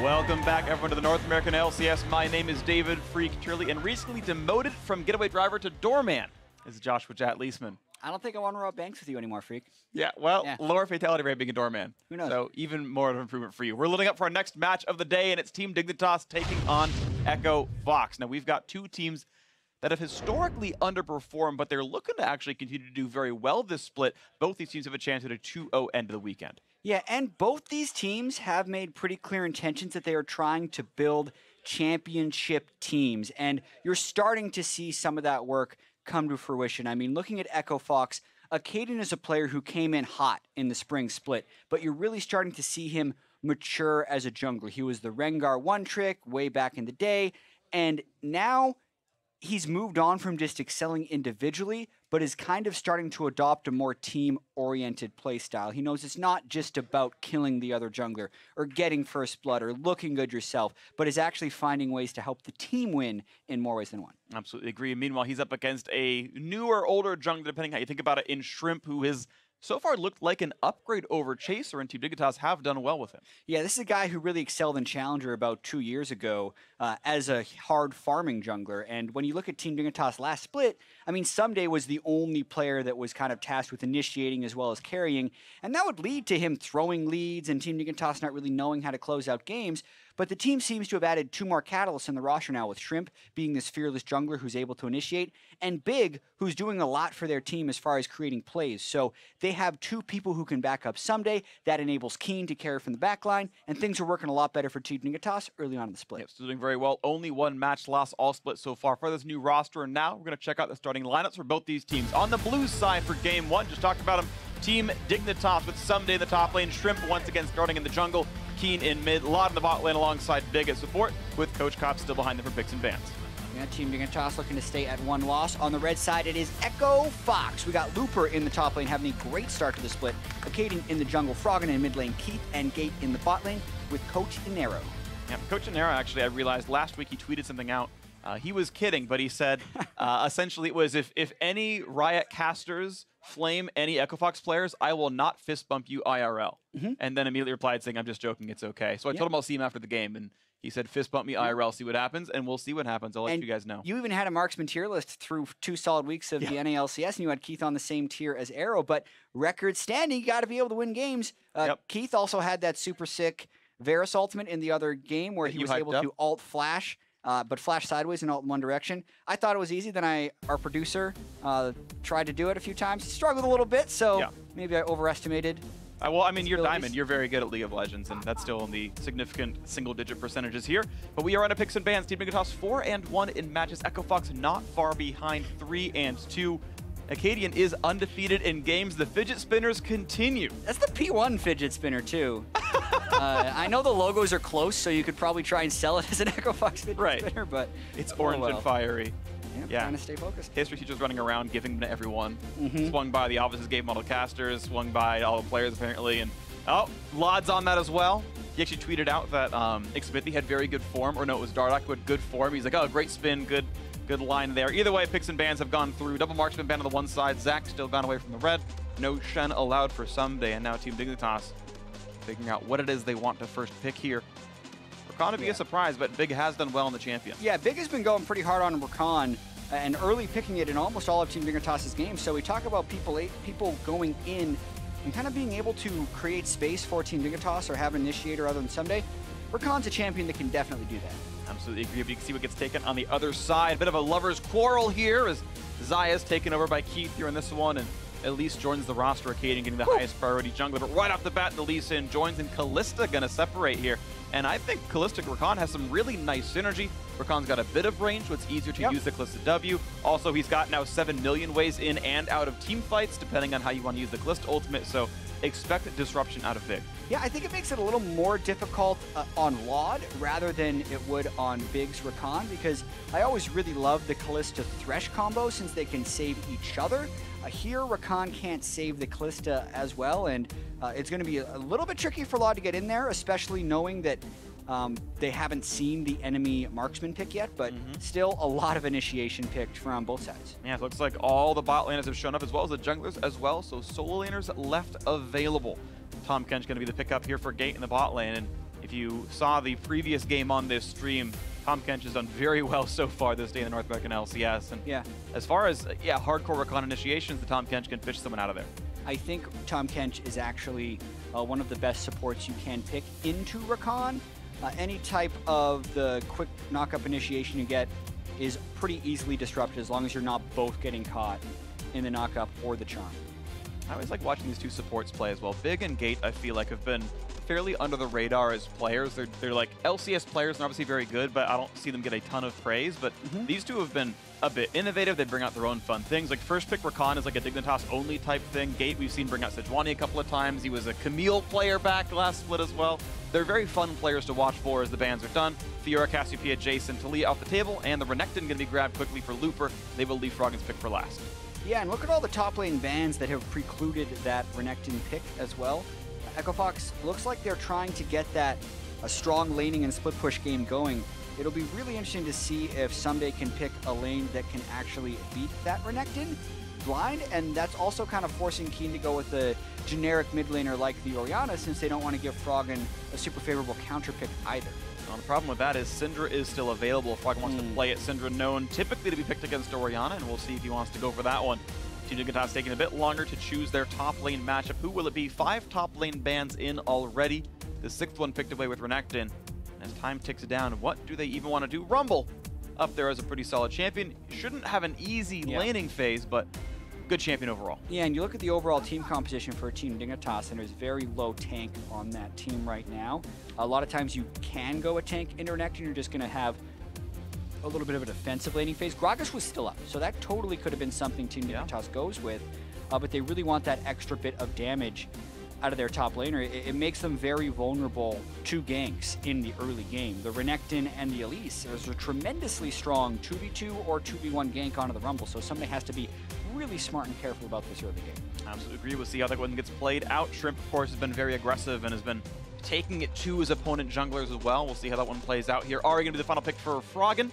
Welcome back, everyone, to the North American LCS. My name is David Freak Turley, and recently demoted from getaway driver to doorman is Joshua Jat Leisman. I don't think I want to rob banks with you anymore, Freak. Yeah, well, lower fatality rate being a doorman. Who knows? So even more of an improvement for you. We're loading up for our next match of the day, and it's Team Dignitas taking on Echo Fox. Now, we've got two teams that have historically underperformed, but they're looking to actually continue to do very well this split. Both these teams have a chance at a 2-0 end of the weekend. Yeah, and both these teams have made pretty clear intentions that they are trying to build championship teams, and you're starting to see some of that work come to fruition. I mean, looking at Echo Fox, Acadian is a player who came in hot in the spring split, but you're really starting to see him mature as a jungler. He was the Rengar one-trick way back in the day, and now he's moved on from just excelling individually, but is kind of starting to adopt a more team-oriented play style. He knows it's not just about killing the other jungler or getting first blood or looking good yourself, but is actually finding ways to help the team win in more ways than one. Absolutely agree. Meanwhile, he's up against a newer, older jungler, depending how you think about it, in Shrimp, who is so far looked like an upgrade over Chaser, and Team Dignitas have done well with him. Yeah, this is a guy who really excelled in Challenger about 2 years ago as a hard farming jungler. And when you look at Team Dignitas last split, I mean, Someday was the only player that was kind of tasked with initiating as well as carrying. And that would lead to him throwing leads and Team Dignitas not really knowing how to close out games. But the team seems to have added two more catalysts in the roster now, with Shrimp being this fearless jungler who's able to initiate, and Big, who's doing a lot for their team as far as creating plays. So they have two people who can back up Someday. That enables Keen to carry from the back line, and things are working a lot better for Team Dignitas early on in the split. Yep, still doing very well. Only one match loss all split so far for this new roster, and now we're going to check out the starting lineups for both these teams. On the blue side for Game 1, just talked about them, Team Dignitas with Someday in the top lane, Shrimp once again starting in the jungle, Keen in mid, Lot in the bot lane alongside Big at support, with Coach Kopp still behind them for picks and bans. Yeah, Team Dignitas looking to stay at one loss. On the red side, it is Echo Fox. We got Looper in the top lane having a great start to the split. Acadian in the jungle, Froggen in mid lane, Keith and Gate in the bot lane with Coach Inero. Yeah, Coach Inero, actually, I realized last week he tweeted something out. He was kidding, but he said essentially it was, if any Riot casters flame any Echo Fox players, I will not fist bump you IRL. And then immediately replied saying, I'm just joking, it's okay. So I told him I'll see him after the game, and he said, fist bump me IRL, see what happens, and we'll see what happens. I'll let you guys know. You even had a marksman tier list through 2 solid weeks of the NALCS, and you had Keith on the same tier as Arrow, but record standing, you got to be able to win games. Keith also had that super sick Varus ultimate in the other game where he was able to alt flash, but flash sideways and alt in one direction. I thought it was easy. Then our producer tried to do it a few times. He struggled a little bit, so maybe I overestimated. Well, I mean, you're Diamond. You're very good at League of Legends, and that's still in the significant single-digit percentages here. But we are on a picks and bans. Team Dignitas 4-1 in matches. Echo Fox not far behind, 3-2. Acadian is undefeated in games. The fidget spinners continue. That's the P1 fidget spinner, too. I know the logos are close, so you could probably try and sell it as an Echo Fox fidget spinner, but it's orange and fiery. Yeah, trying to stay focused. History teachers running around, giving them to everyone. Swung by the office's game model casters, swung by all the players apparently, and Lod's on that as well. He actually tweeted out that Xmithy had very good form, or no, it was Dardoch who had good form. He's like, oh, great spin, good line there. Either way, picks and bans have gone through. Double marksman ban on the one side. Zach still gone away from the red. No Shen allowed for Someday, and now Team Dignitas figuring out what it is they want to first pick here. Rakan would be a surprise, but Big has done well in the champion. Yeah, Big has been going pretty hard on Rakan and early picking it in almost all of Team Dignitas' games. So we talk about people going in and kind of being able to create space for Team Dignitas or have an initiator other than Someday. Rakan's a champion that can definitely do that. Absolutely agree. But you can see what gets taken on the other side. Bit of a lover's quarrel here as Zaya's taken over by Keith here in this one, and Elise joins the roster. Acadian getting the highest priority jungler. But right off the bat, the Lee Sin joins, and Callista gonna separate here. And I think Callista Rakan has some really nice synergy. Rakan's got a bit of range, so it's easier to use the Callista W. Also, he's got now 7 million ways in and out of team fights, depending on how you want to use the Callista ultimate. So expect disruption out of Big. Yeah, I think it makes it a little more difficult on Laud rather than it would on Big's Rakan, because I always really love the Callista Thresh combo since they can save each other. Here, Rakan can't save the Callista as well, and it's going to be a little bit tricky for Laud to get in there, especially knowing that they haven't seen the enemy marksman pick yet, but still a lot of initiation picked from both sides. Yeah, it looks like all the bot laners have shown up, as well as the junglers as well, so solo laners left available. Tom Kench going to be the pickup here for Gate in the bot lane, and If you saw the previous game on this stream, Tom Kench has done very well so far this day in the North American LCS. And yeah, as far as hardcore recon initiations, the Tom Kench can fish someone out of there. I think Tom Kench is actually one of the best supports you can pick into recon. Any type of the quick knock-up initiation you get is pretty easily disrupted as long as you're not both getting caught in the knock-up or the charm. I always like watching these two supports play as well. Big and Gate, I feel like, have been fairly under the radar as players. They're like LCS players, and obviously very good, but I don't see them get a ton of praise. But these two have been a bit innovative. They bring out their own fun things. Like first pick Rakan is like a Dignitas only type thing. Gate, we've seen bring out Sejuani a couple of times. He was a Camille player back last split as well. They're very fun players to watch for as the bans are done. Fiora, Cassiopeia, Jason, Talia off the table, and the Renekton going to be grabbed quickly for Looper. They will leave Froggen's pick for last. Yeah, and look at all the top lane bans that have precluded that Renekton pick as well. Echo Fox looks like they're trying to get that a strong laning and split push game going. It'll be really interesting to see if Someday can pick a lane that can actually beat that Renekton blind, and that's also kind of forcing Keen to go with a generic mid laner like the Orianna, since they don't want to give Froggen a super favorable counter pick either. Well, the problem with that is Syndra is still available if Froggen wants to play it. Syndra known typically to be picked against Orianna, and we'll see if he wants to go for that one. Team Dignitas taking a bit longer to choose their top lane matchup. Who will it be? 5 top lane bans in already. The 6th one picked away with Renekton. As time ticks down, what do they even want to do? Rumble up there as a pretty solid champion. Shouldn't have an easy laning phase, but good champion overall. Yeah, and you look at the overall team composition for Team Dignitas, and there's very low tank on that team right now. A lot of times you can go a tank into Renekton, you're just going to have a little bit of a defensive laning phase. Gragas was still up, so that totally could have been something Team Dignitas goes with, but they really want that extra bit of damage out of their top laner. It makes them very vulnerable to ganks in the early game. The Renekton and the Elise is a tremendously strong 2v2 or 2v1 gank onto the Rumble, so somebody has to be really smart and careful about this early game. Absolutely agree. We'll see how that one gets played out. Shrimp, of course, has been very aggressive and has been taking it to his opponent junglers as well. We'll see how that one plays out here. Ahri going to be the final pick for Froggen.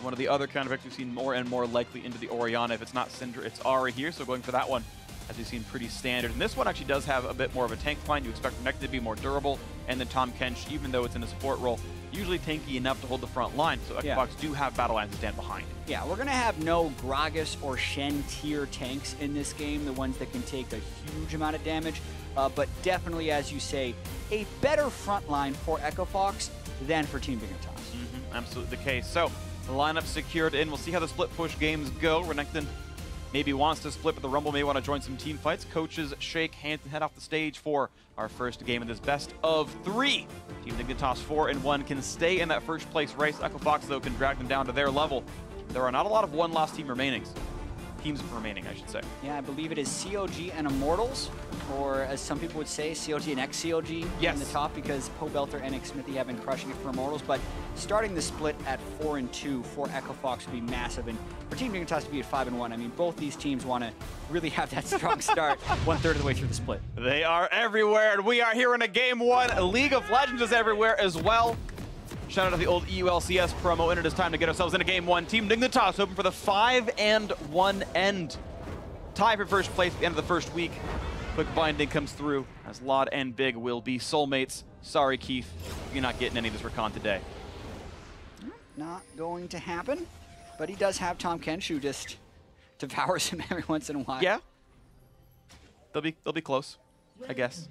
One of the other counter picks we've seen more and more likely into the Orianna. If it's not Syndra, it's Ahri here, so going for that one, as we've seen, pretty standard. And this one actually does have a bit more of a tank line. You expect Renekton to be more durable, and then Tom Kench, even though it's in a support role, usually tanky enough to hold the front line, so Xbox do have battle lines to stand behind. Yeah, we're going to have no Gragas or Shen tier tanks in this game, the ones that can take a huge amount of damage, but definitely, as you say, a better front line for Echo Fox than for Team Dignitas. Absolutely the case. So, the lineup secured in. We'll see how the split push games go. Renekton maybe wants to split, but the Rumble may want to join some team fights. Coaches shake hands and head off the stage for our first game of this best of 3. Team Dignitas 4-1 can stay in that first place race. Echo Fox, though, can drag them down to their level. There are not a lot of one-loss teams remaining, I should say. Yeah, I believe it is COG and Immortals, or as some people would say, COG and ex-COG in the top, because Poe Belter and Nick Smithy have been crushing it for Immortals, but starting the split at 4-2 for Echo Fox would be massive, and for Team Dignitas to be at 5-1, I mean, both these teams want to really have that strong start 1/3 of the way through the split. They are everywhere, and we are here in a Game 1. League of Legends is everywhere as well. Shout out to the old EULCS promo, and it is time to get ourselves into Game 1. Team Dignitas hoping for the 5-1 end. Tie for first place at the end of the first week. Quick binding comes through as Lod and Big will be soulmates. Sorry, Keith, you're not getting any of this recon today. Not going to happen, but he does have Tom Kench, who just devours him every once in a while. Yeah, they'll be close, I guess.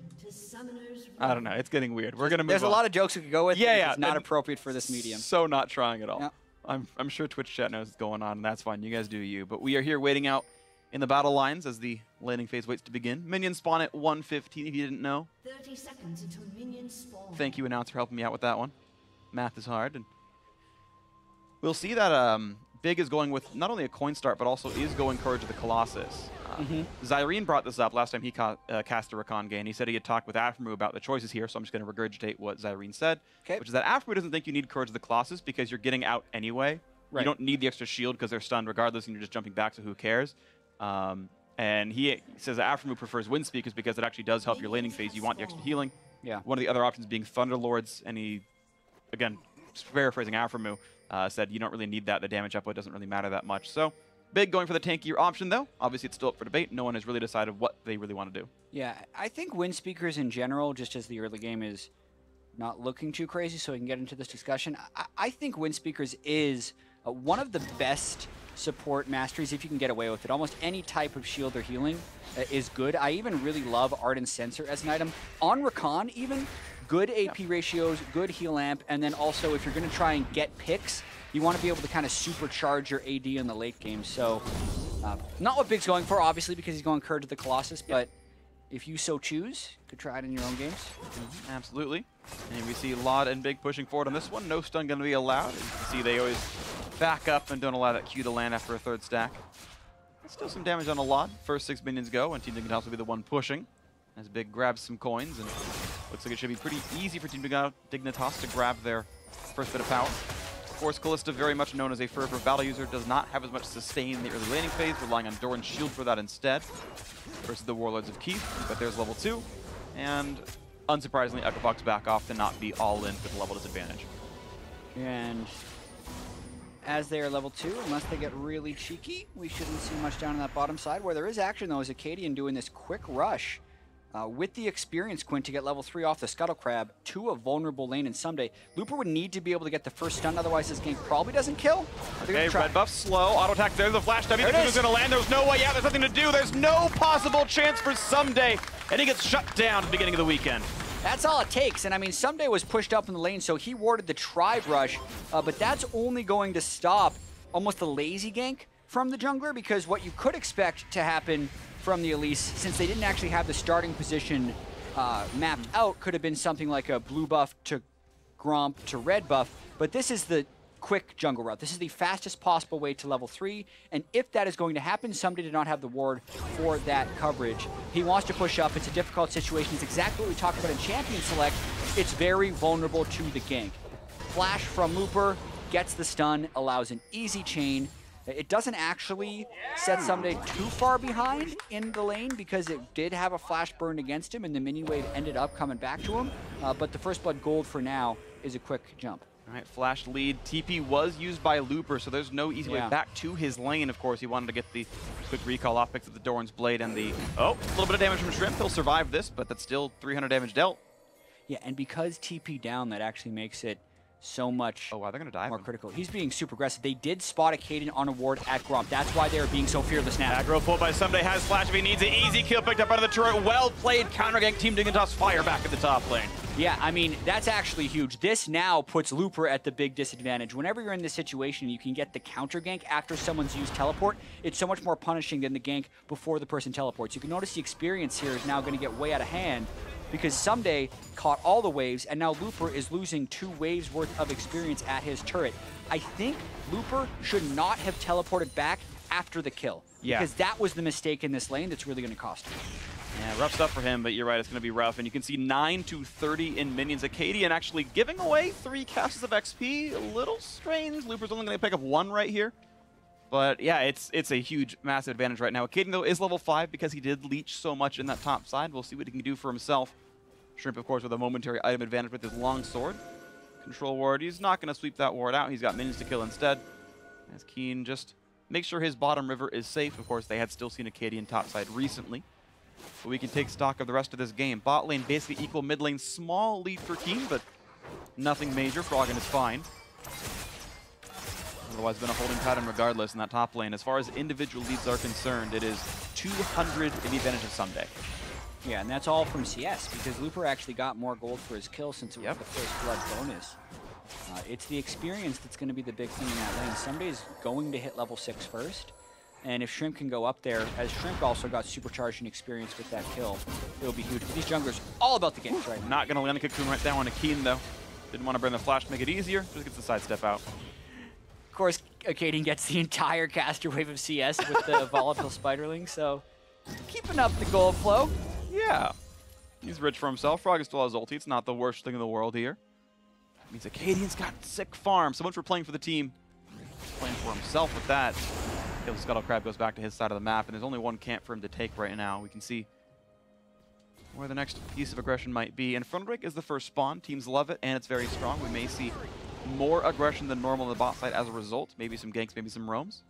I don't know. It's getting weird. We're gonna move. There's a lot of jokes we could go with. Yeah, it's not appropriate for this medium. So not trying at all. Yeah. I'm sure Twitch chat knows what's going on, and that's fine. You guys do you. But we are here waiting out in the battle lines as the landing phase waits to begin. Minions spawn at 1:15. If you didn't know. 30 seconds until minions spawn. Thank you, announcer, for helping me out with that one. Math is hard, and we'll see that Big is going with not only a coin start, but also is going Courage of the Colossus. Zyrene brought this up last time he cast a Rakan game. He said he had talked with Aframu about the choices here, so I'm just going to regurgitate what Zyrene said, which is that Aframu doesn't think you need Courage of the Colossus because you're getting out anyway. You don't need the extra shield because they're stunned regardless, and you're just jumping back, so who cares? And he says that Aframu prefers Wind Speakers because it actually does help your laning phase. You want the extra healing. Yeah. One of the other options being Thunderlords, and he, again, paraphrasing Aframu, said you don't really need that. The damage output doesn't really matter that much. So Big going for the tankier option, though. Obviously, it's still up for debate. No one has really decided what they really want to do. Yeah, I think Wind Speakers in general, just as the early game, is not looking too crazy so we can get into this discussion. I think Wind Speakers is one of the best support masteries if you can get away with it. Almost any type of shield or healing is good. I even really love Ardent Sensor as an item. On Rakan even, good AP ratios, good heal amp, and then also if you're going to try and get picks, you want to be able to kind of supercharge your AD in the late game. So not what Big's going for, obviously, because he's going Curd to the Colossus, but if you so choose, you could try it in your own games. Absolutely. And we see Lod and Big pushing forward on this one. No stun going to be allowed. As you can see, they always back up and don't allow that Q to land after a third stack. Still some damage on a Lod. First 6 minions go, and Team Dignitas will be the one pushing. As Big grabs some coins, and looks like it should be pretty easy for Team Dignitas to grab their first bit of power. Of course, Kalista, very much known as a fervent battle user, does not have as much sustain in the early laning phase, relying on Doran's shield for that instead. Versus the Warlords of Keith, but there's level 2. And unsurprisingly, Echo Fox back off to not be all in with level disadvantage. And as they are level 2, unless they get really cheeky, we shouldn't see much down on that bottom side. Where there is action, though, is Acadian doing this quick rush with the experience Quint to get level 3 off the Scuttle Crab to a vulnerable lane, and someday Looper would need to be able to get the first stun, otherwise this gank probably doesn't kill. Okay, red buff slow, auto attack, there's the flash W, the is gonna land, there's no way out, there's nothing to do, there's no possible chance for Someday, and he gets shut down at the beginning of the weekend. That's all it takes, and I mean, Someday was pushed up in the lane, so he warded the Tribe Rush, but that's only going to stop almost a lazy gank from the jungler, because what you could expect to happen from the Elise, since they didn't actually have the starting position mapped out, could have been something like a blue buff to Gromp to red buff, but this is the quick jungle route. This is the fastest possible way to level 3, and if that is going to happen, Someday did not have the ward for that coverage. He wants to push up. It's a difficult situation. It's exactly what we talked about in Champion Select. It's very vulnerable to the gank. Flash from Looper, gets the stun, allows an easy chain. It doesn't actually set Someday too far behind in the lane because it did have a flash burned against him and the minion wave ended up coming back to him. But the First Blood gold for now is a quick jump. All right, flash lead. TP was used by Looper, so there's no easy way back to his lane. Of course, he wanted to get the quick recall off, picks up the Doran's Blade and the... Oh, a little bit of damage from Shrimp. He'll survive this, but that's still 300 damage dealt. Yeah, and because TP down, that actually makes it so much they're gonna dive more him. critical. He's being super aggressive. They did spot Acadian on a ward at Gromp. That's why they were being so fearless now. Aggro pulled by Someday, has flash if he needs it. Easy kill picked up out of the turret. Well played counter gank. Team Dignitas fire back at the top lane. Yeah, I mean, that's actually huge. This now puts Looper at the big disadvantage. Whenever you're in this situation, you can get the counter gank after someone's used teleport. It's so much more punishing than the gank before the person teleports. You can notice the experience here is now going to get way out of hand because Someday caught all the waves, and now Looper is losing 2 waves worth of experience at his turret. I think Looper should not have teleported back after the kill. Yeah. Because that was the mistake in this lane that's really going to cost him. Yeah, rough stuff for him, but you're right, it's going to be rough. And you can see 9 to 30 in minions. Acadian actually giving away 3 casts of XP. A little strange. Looper's only going to pick up 1 right here. But yeah, it's a huge, massive advantage right now. Acadian, though, is level 5 because he did leech so much in that top side. We'll see what he can do for himself. Shrimp, of course, with a momentary item advantage with his long sword. Control ward. He's not going to sweep that ward out. He's got minions to kill instead. As Keen just makes sure his bottom river is safe. Of course, they had still seen Acadian top side recently. But we can take stock of the rest of this game. Bot lane basically equal mid lane. Small lead for Keen, but nothing major. Froggen is fine. Otherwise, been a holding pattern regardless in that top lane. As far as individual leads are concerned, it is 200 in the advantage of Someday. Yeah, and that's all from CS, because Looper actually got more gold for his kill since it was the First Blood bonus. It's the experience that's going to be the big thing in that lane. Somebody's going to hit level 6 first, and if Shrimp can go up there, as Shrimp also got supercharged in experience with that kill, it'll be huge. These junglers all about the games right now. Not going to land a cocoon right down on Keen, though. Didn't want to burn the flash to make it easier. Just gets the sidestep out. Of course, Acadian gets the entire caster wave of CS with the volatile Spiderling, so keeping up the gold flow. Yeah. He's rich for himself. Frog still has ulti. It's not the worst thing in the world here. That means Acadian's got sick farm. So much for playing for the team. Playing for himself with that. The Scuttle Crab goes back to his side of the map, and there's only 1 camp for him to take right now. We can see where the next piece of aggression might be. And Frontrake is the first spawn. Teams love it, and it's very strong. We may see more aggression than normal on the bot side as a result. Maybe some ganks, maybe some roams.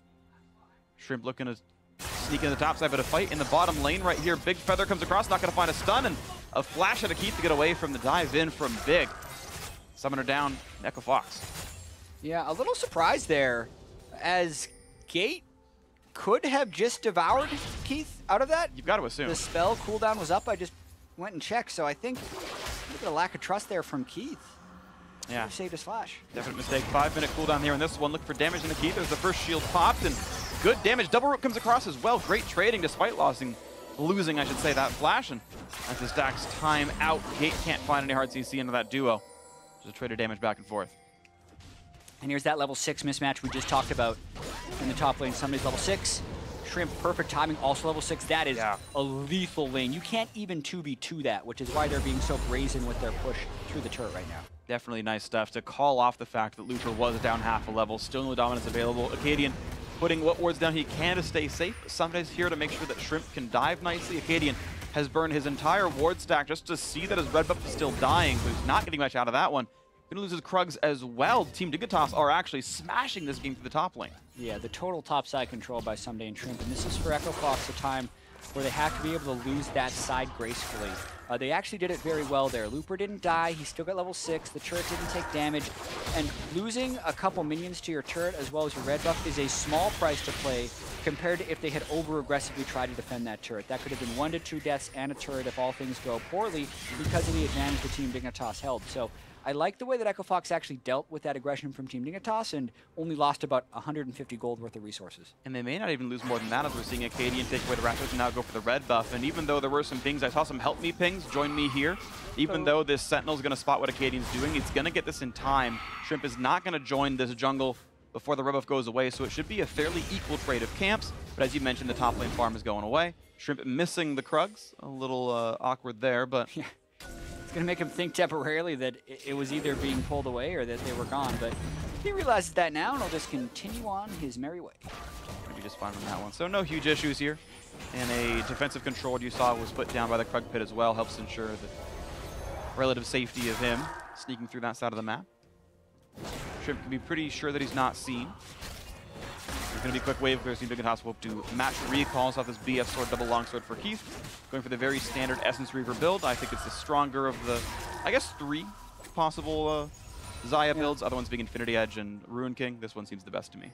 Shrimp looking to sneak in the top side, but a fight in the bottom lane right here. Big Feather comes across, not going to find a stun, and a flash at a Keith to get away from the dive in from Big. Summoner down, Echo Fox. Yeah, a little surprised there, as Gate could have just devoured Keith out of that. You've got to assume. The spell cooldown was up. I just went and checked, so I think look at the lack of trust there from Keith. Yeah. Saved his flash. Definite mistake. 5-minute cooldown here in this one. Look for damage into Keith. There's the first shield popped, and good damage. Double root comes across as well. Great trading despite losing, I should say, that flash. And as the stacks time out, Gate can't find any hard CC into that duo. Just a trade of damage back and forth. And here's that level 6 mismatch we just talked about in the top lane. Somebody's level 6. Shrimp, perfect timing, also level 6. That is a lethal lane. You can't even 2v2 that, which is why they're being so brazen with their push through the turret right now. Definitely Nice stuff to call off the fact that Looper was down half a level. Still no dominance available. Acadian putting what wards down he can to stay safe. Somebody's here to make sure that Shrimp can dive nicely. Acadian has burned his entire ward stack just to see that his red buff is still dying, so he's not getting much out of that one. Gonna lose his Krugs as well. Team Dignitas are actually smashing this game through the top lane. Yeah, the total top side control by Someday and Shrimp, and this is for Echo Fox, a time where they have to be able to lose that side gracefully. They actually did it very well there. Looper didn't die, he still got level 6, the turret didn't take damage, and losing a couple minions to your turret as well as your red buff is a small price to play compared to if they had over-aggressively tried to defend that turret. That could have been 1 to 2 deaths and a turret if all things go poorly because of the advantage the Team Dignitas held. So I like the way that Echo Fox actually dealt with that aggression from Team Dignitas and only lost about 150 gold worth of resources. And they may not even lose more than that as we're seeing Acadian take away the Raptors and now go for the red buff. And even though there were some pings, I saw some help me pings, join me here. Even though this Sentinel's going to spot what Acadian's doing, it's going to get this in time. Shrimp is not going to join this jungle before the red buff goes away, so it should be a fairly equal trade of camps. But as you mentioned, the top lane farm is going away. Shrimp missing the Krugs, a little awkward there, but... Yeah. It's going to make him think temporarily that it was either being pulled away or that they were gone, but he realizes that now and he'll just continue on his merry way. Maybe just fine on that one. So no huge issues here. And a defensive control you saw was put down by the Krug pit as well. Helps ensure the relative safety of him sneaking through that side of the map. Shrimp can be pretty sure that he's not seen. There's going to be a quick wave because Team Dignitas will do match recalls off this BF sword, double longsword for Keith. Going for the very standard Essence Reaver build. I think it's the stronger of the, I guess, 3 possible Xayah builds. Other ones being Infinity Edge and Ruin King. This one seems the best to me.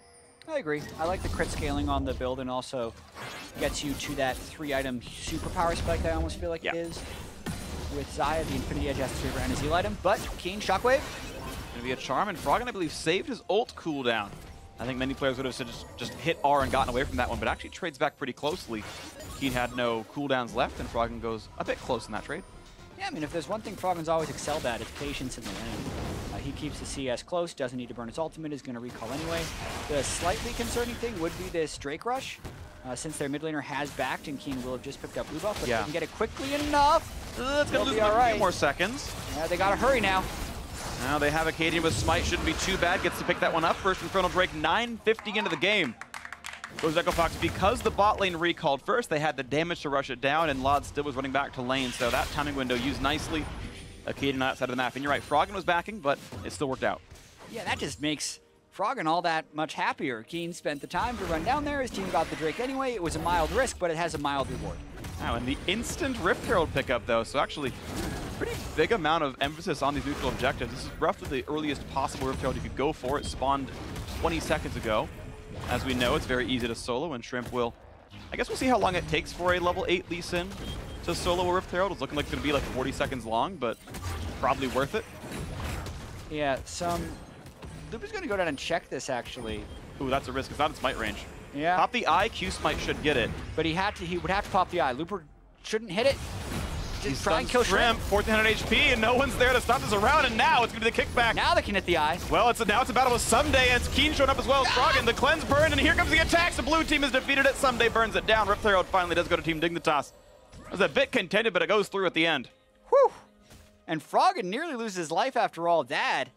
I agree. I like the crit scaling on the build and also gets you to that 3-item superpower spike I almost feel like it is. With Xayah, the Infinity Edge, Essence Reaver, and his heal item. But Keen, Shockwave. Going to be a charm, and Froggen, I believe, saved his ult cooldown. I think many players would have just hit R and gotten away from that one, but actually trades back pretty closely. Keen had no cooldowns left, and Froggen goes a bit close in that trade. Yeah, I mean, if there's one thing Froggen's always excelled at, it's patience in the lane. He keeps the CS close, doesn't need to burn his ultimate, is going to recall anyway. The slightly concerning thing would be this Drake Rush, since their mid laner has backed and Keen will have just picked up blue buff, but if they can get it quickly enough, it's going to lose a few more seconds. Yeah, they got to hurry now. Now they have Acadian with Smite, shouldn't be too bad. Gets to pick that one up. First Infernal Drake, 9:50 into the game. Goes Echo Fox. Because the bot lane recalled first, they had the damage to rush it down, and Lod still was running back to lane, so that timing window used nicely. Acadian on that side of the map. And you're right, Froggen was backing, but it still worked out. Yeah, that just makes Froggen all that much happier. Keen spent the time to run down there. His team got the Drake anyway. It was a mild risk, but it has a mild reward. Wow, and the instant Rift Herald pickup, though, so actually pretty big amount of emphasis on these neutral objectives. This is roughly the earliest possible Rift Herald you could go for. It spawned 20 seconds ago. As we know, it's very easy to solo, and Shrimp will... I guess we'll see how long it takes for a level 8 Lee Sin to solo a Rift Herald. It's looking like it's going to be like 40 seconds long, but probably worth it. Yeah, Lupa's going to go down and check this, actually. Ooh, that's a risk. It's not in Smite range. Yeah. Pop the eye, Q Smite should get it. But he would have to pop the eye. Lupa shouldn't hit it. He's trying to kill Shrimp. 1400 HP, and no one's there to stop this around, and now it's going to be the kickback. Now they can hit the eye. Well, now it's a battle with Someday, and it's Keen showing up as well as Froggen. The cleanse burned, and here comes the attacks. The blue team has defeated it. Someday burns it down. Rift Herald finally does go to Team Dignitas. It was a bit contended, but it goes through at the end. Whew. And Froggen nearly loses his life after all that.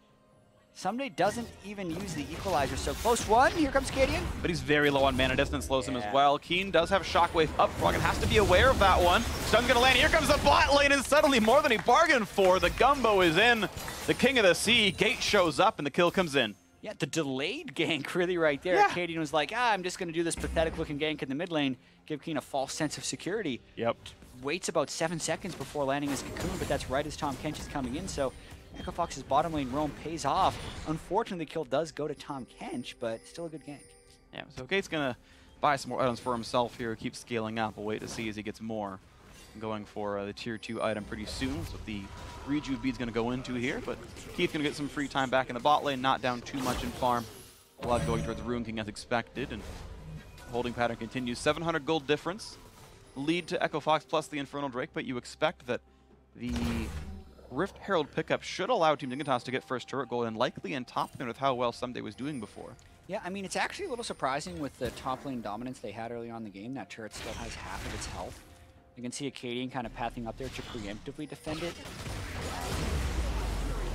Someday doesn't even use the equalizer, so close one. Here comes Acadian. But he's very low on mana distance, slows him as well. Keen does have Shockwave up. Froggen has to be aware of that one. Stun's gonna land. Here comes the bot lane, and suddenly more than he bargained for. The gumbo is in. The King of the Sea. Gate shows up, and the kill comes in. Yeah, the delayed gank really right there. Yeah. Acadian was like, I'm just gonna do this pathetic looking gank in the mid lane, give Keen a false sense of security. Yep. waits about 7 seconds before landing his cocoon, but that's right as Tom Kench is coming in, so Echo Fox's bottom lane roam pays off. Unfortunately, the kill does go to Tom Kench, but still a good gank. Yeah, so Gate's going to buy some more items for himself here, keep scaling up. We'll wait to see as he gets more. Going for the tier 2 item pretty soon. That's what the Rejuve bead's going to go into here, but Keith's going to get some free time back in the bot lane, not down too much in farm. A lot going towards Ruin King as expected, and holding pattern continues. 700 gold difference. Lead to Echo Fox plus the Infernal Drake, but you expect that the Rift Herald pickup should allow Team Dignitas to get first turret gold, and likely in top lane with how well Someday was doing before. Yeah, I mean, it's actually a little surprising with the top lane dominance they had early on in the game. That turret still has half of its health. You can see Acadian kind of pathing up there to preemptively defend it.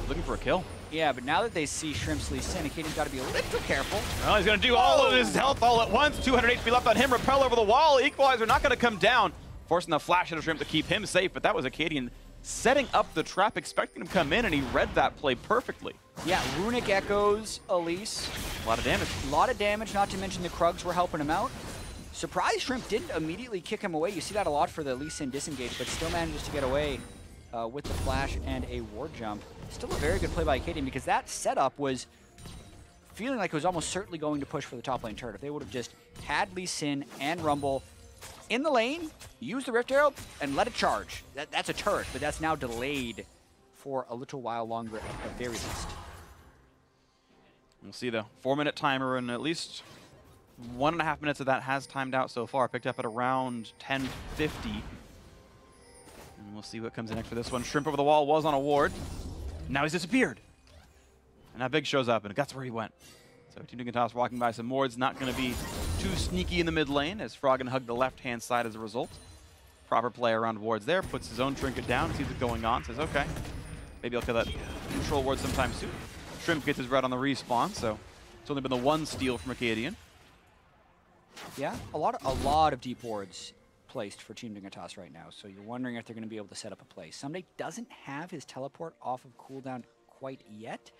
Looking for a kill. Yeah, but now that they see Shrimp's Lee Sin, Acadian's got to be a little careful. Well, he's going to do all of his health all at once. 200 HP left on him. Repel over the wall. Equalizer not going to come down. Forcing the flash into Shrimp to keep him safe, but that was Acadian setting up the trap, expecting him to come in, and he read that play perfectly. Yeah, Runic Echoes, Elise. A lot of damage. A lot of damage, not to mention the Krugs were helping him out. Surprise Shrimp didn't immediately kick him away. You see that a lot for the Lee Sin disengage, but still manages to get away with the flash and a ward jump. Still a very good play by Acadian, because that setup was feeling like it was almost certainly going to push for the top lane turret. If they would have just had Lee Sin and Rumble in the lane, use the Rift Herald, and let it charge. That's a turret, but that's now delayed for a little while longer at the very least. We'll see the 4-minute timer, and at least 1.5 minutes of that has timed out so far. Picked up at around 10:50. And we'll see what comes in next for this one. Shrimp over the wall was on a ward. Now he's disappeared. And now Big shows up, and that's where he went. So Team Dignitas walking by some wards, not going to be too sneaky in the mid lane as Froggen hugged the left-hand side as a result. Proper play around wards there, puts his own trinket down, sees what's going on, says, okay, maybe I'll kill that control ward sometime soon. Shrimp gets his red on the respawn, so it's only been the one steal from Acadian. Yeah, a lot of deep wards placed for Team Dignitas right now, so you're wondering if they're going to be able to set up a play. Someday doesn't have his teleport off of cooldown quite yet,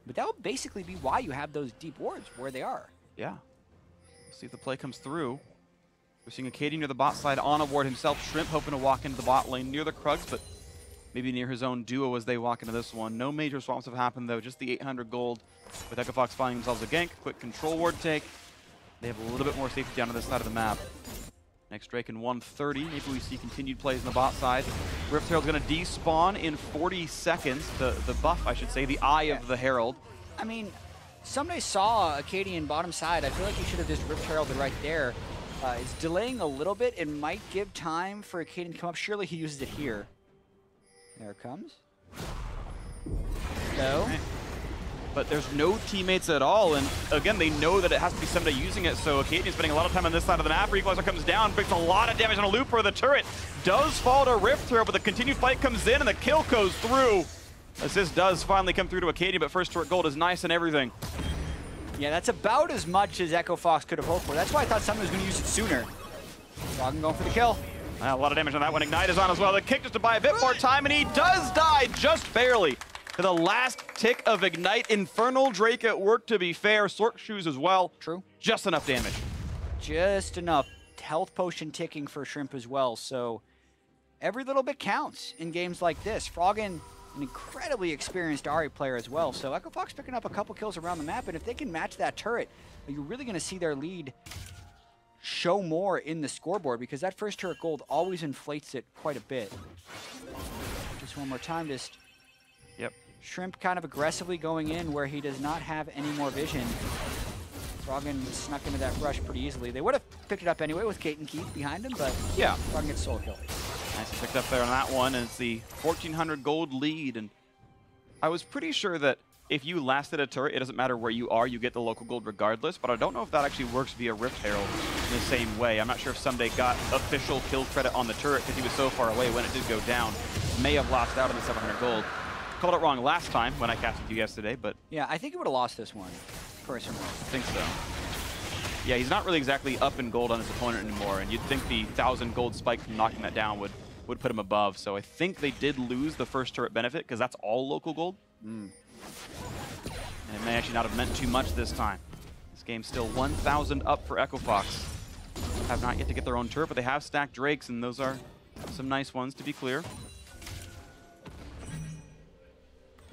but that will basically be why you have those deep wards where they are. Yeah. We'll see if the play comes through. We're seeing Acadian near the bot side on a ward himself. Shrimp hoping to walk into the bot lane near the Krugs, but maybe near his own duo as they walk into this one. No major swaps have happened, though. Just the 800 gold with Echo Fox finding themselves a gank. Quick control ward take. They have a little bit more safety down to this side of the map. Next Drake in 130. Maybe we see continued plays on the bot side. Rift Herald's going to despawn in 40 seconds. The buff, I should say, the eye of the Herald. I mean, Someday saw Acadian bottom side. I feel like he should have just Rift Heralded right there. It's delaying a little bit. It might give time for Acadian to come up. Surely he uses it here. There it comes. No. Okay. But there's no teammates at all, and again, they know that it has to be somebody using it, so Acadian's spending a lot of time on this side of the map. Equalizer comes down, takes a lot of damage on a loop where the turret does fall to Rift Herald, but the continued fight comes in and the kill goes through. Assist does finally come through to Acadian, but first turret gold is nice and everything. Yeah, that's about as much as Echo Fox could have hoped for. That's why I thought someone was going to use it sooner. Froggen going for the kill. A lot of damage on that one. Ignite is on as well. The kick just to buy a bit more time, and he does die just barely. To the last tick of Ignite. Infernal Drake at work, to be fair. Sork Shoes as well. True. Just enough damage. Just enough. Health potion ticking for Shrimp as well, so every little bit counts in games like this. Froggen, an incredibly experienced Ahri player as well, so Echo Fox picking up a couple kills around the map, and if they can match that turret, you're really going to see their lead show more in the scoreboard, because that first turret gold always inflates it quite a bit. Just one more time, just... Yep. Shrimp kind of aggressively going in where he does not have any more vision. Froggen snuck into that rush pretty easily. They would have picked it up anyway with Kate and Keith behind him, but yeah, Froggen gets solo kill. Nicely picked up there on that one, and it's the 1,400 gold lead. And I was pretty sure that if you lasted a turret, it doesn't matter where you are, you get the local gold regardless, but I don't know if that actually works via Rift Herald in the same way. I'm not sure if Someday got official kill credit on the turret because he was so far away when it did go down. May have lost out on the 700 gold. Called it wrong last time when I cast with you yesterday, but... Yeah, I think he would have lost this one, personally. I think so. Yeah, he's not really exactly up in gold on his opponent anymore, and you'd think the 1,000 gold spike from knocking that down would put him above. So I think they did lose the first turret benefit, because that's all local gold. And it may actually not have meant too much this time. This game's still 1,000 up for Echo Fox. Have not yet to get their own turret, but they have stacked Drakes, and those are Some nice ones, to be clear.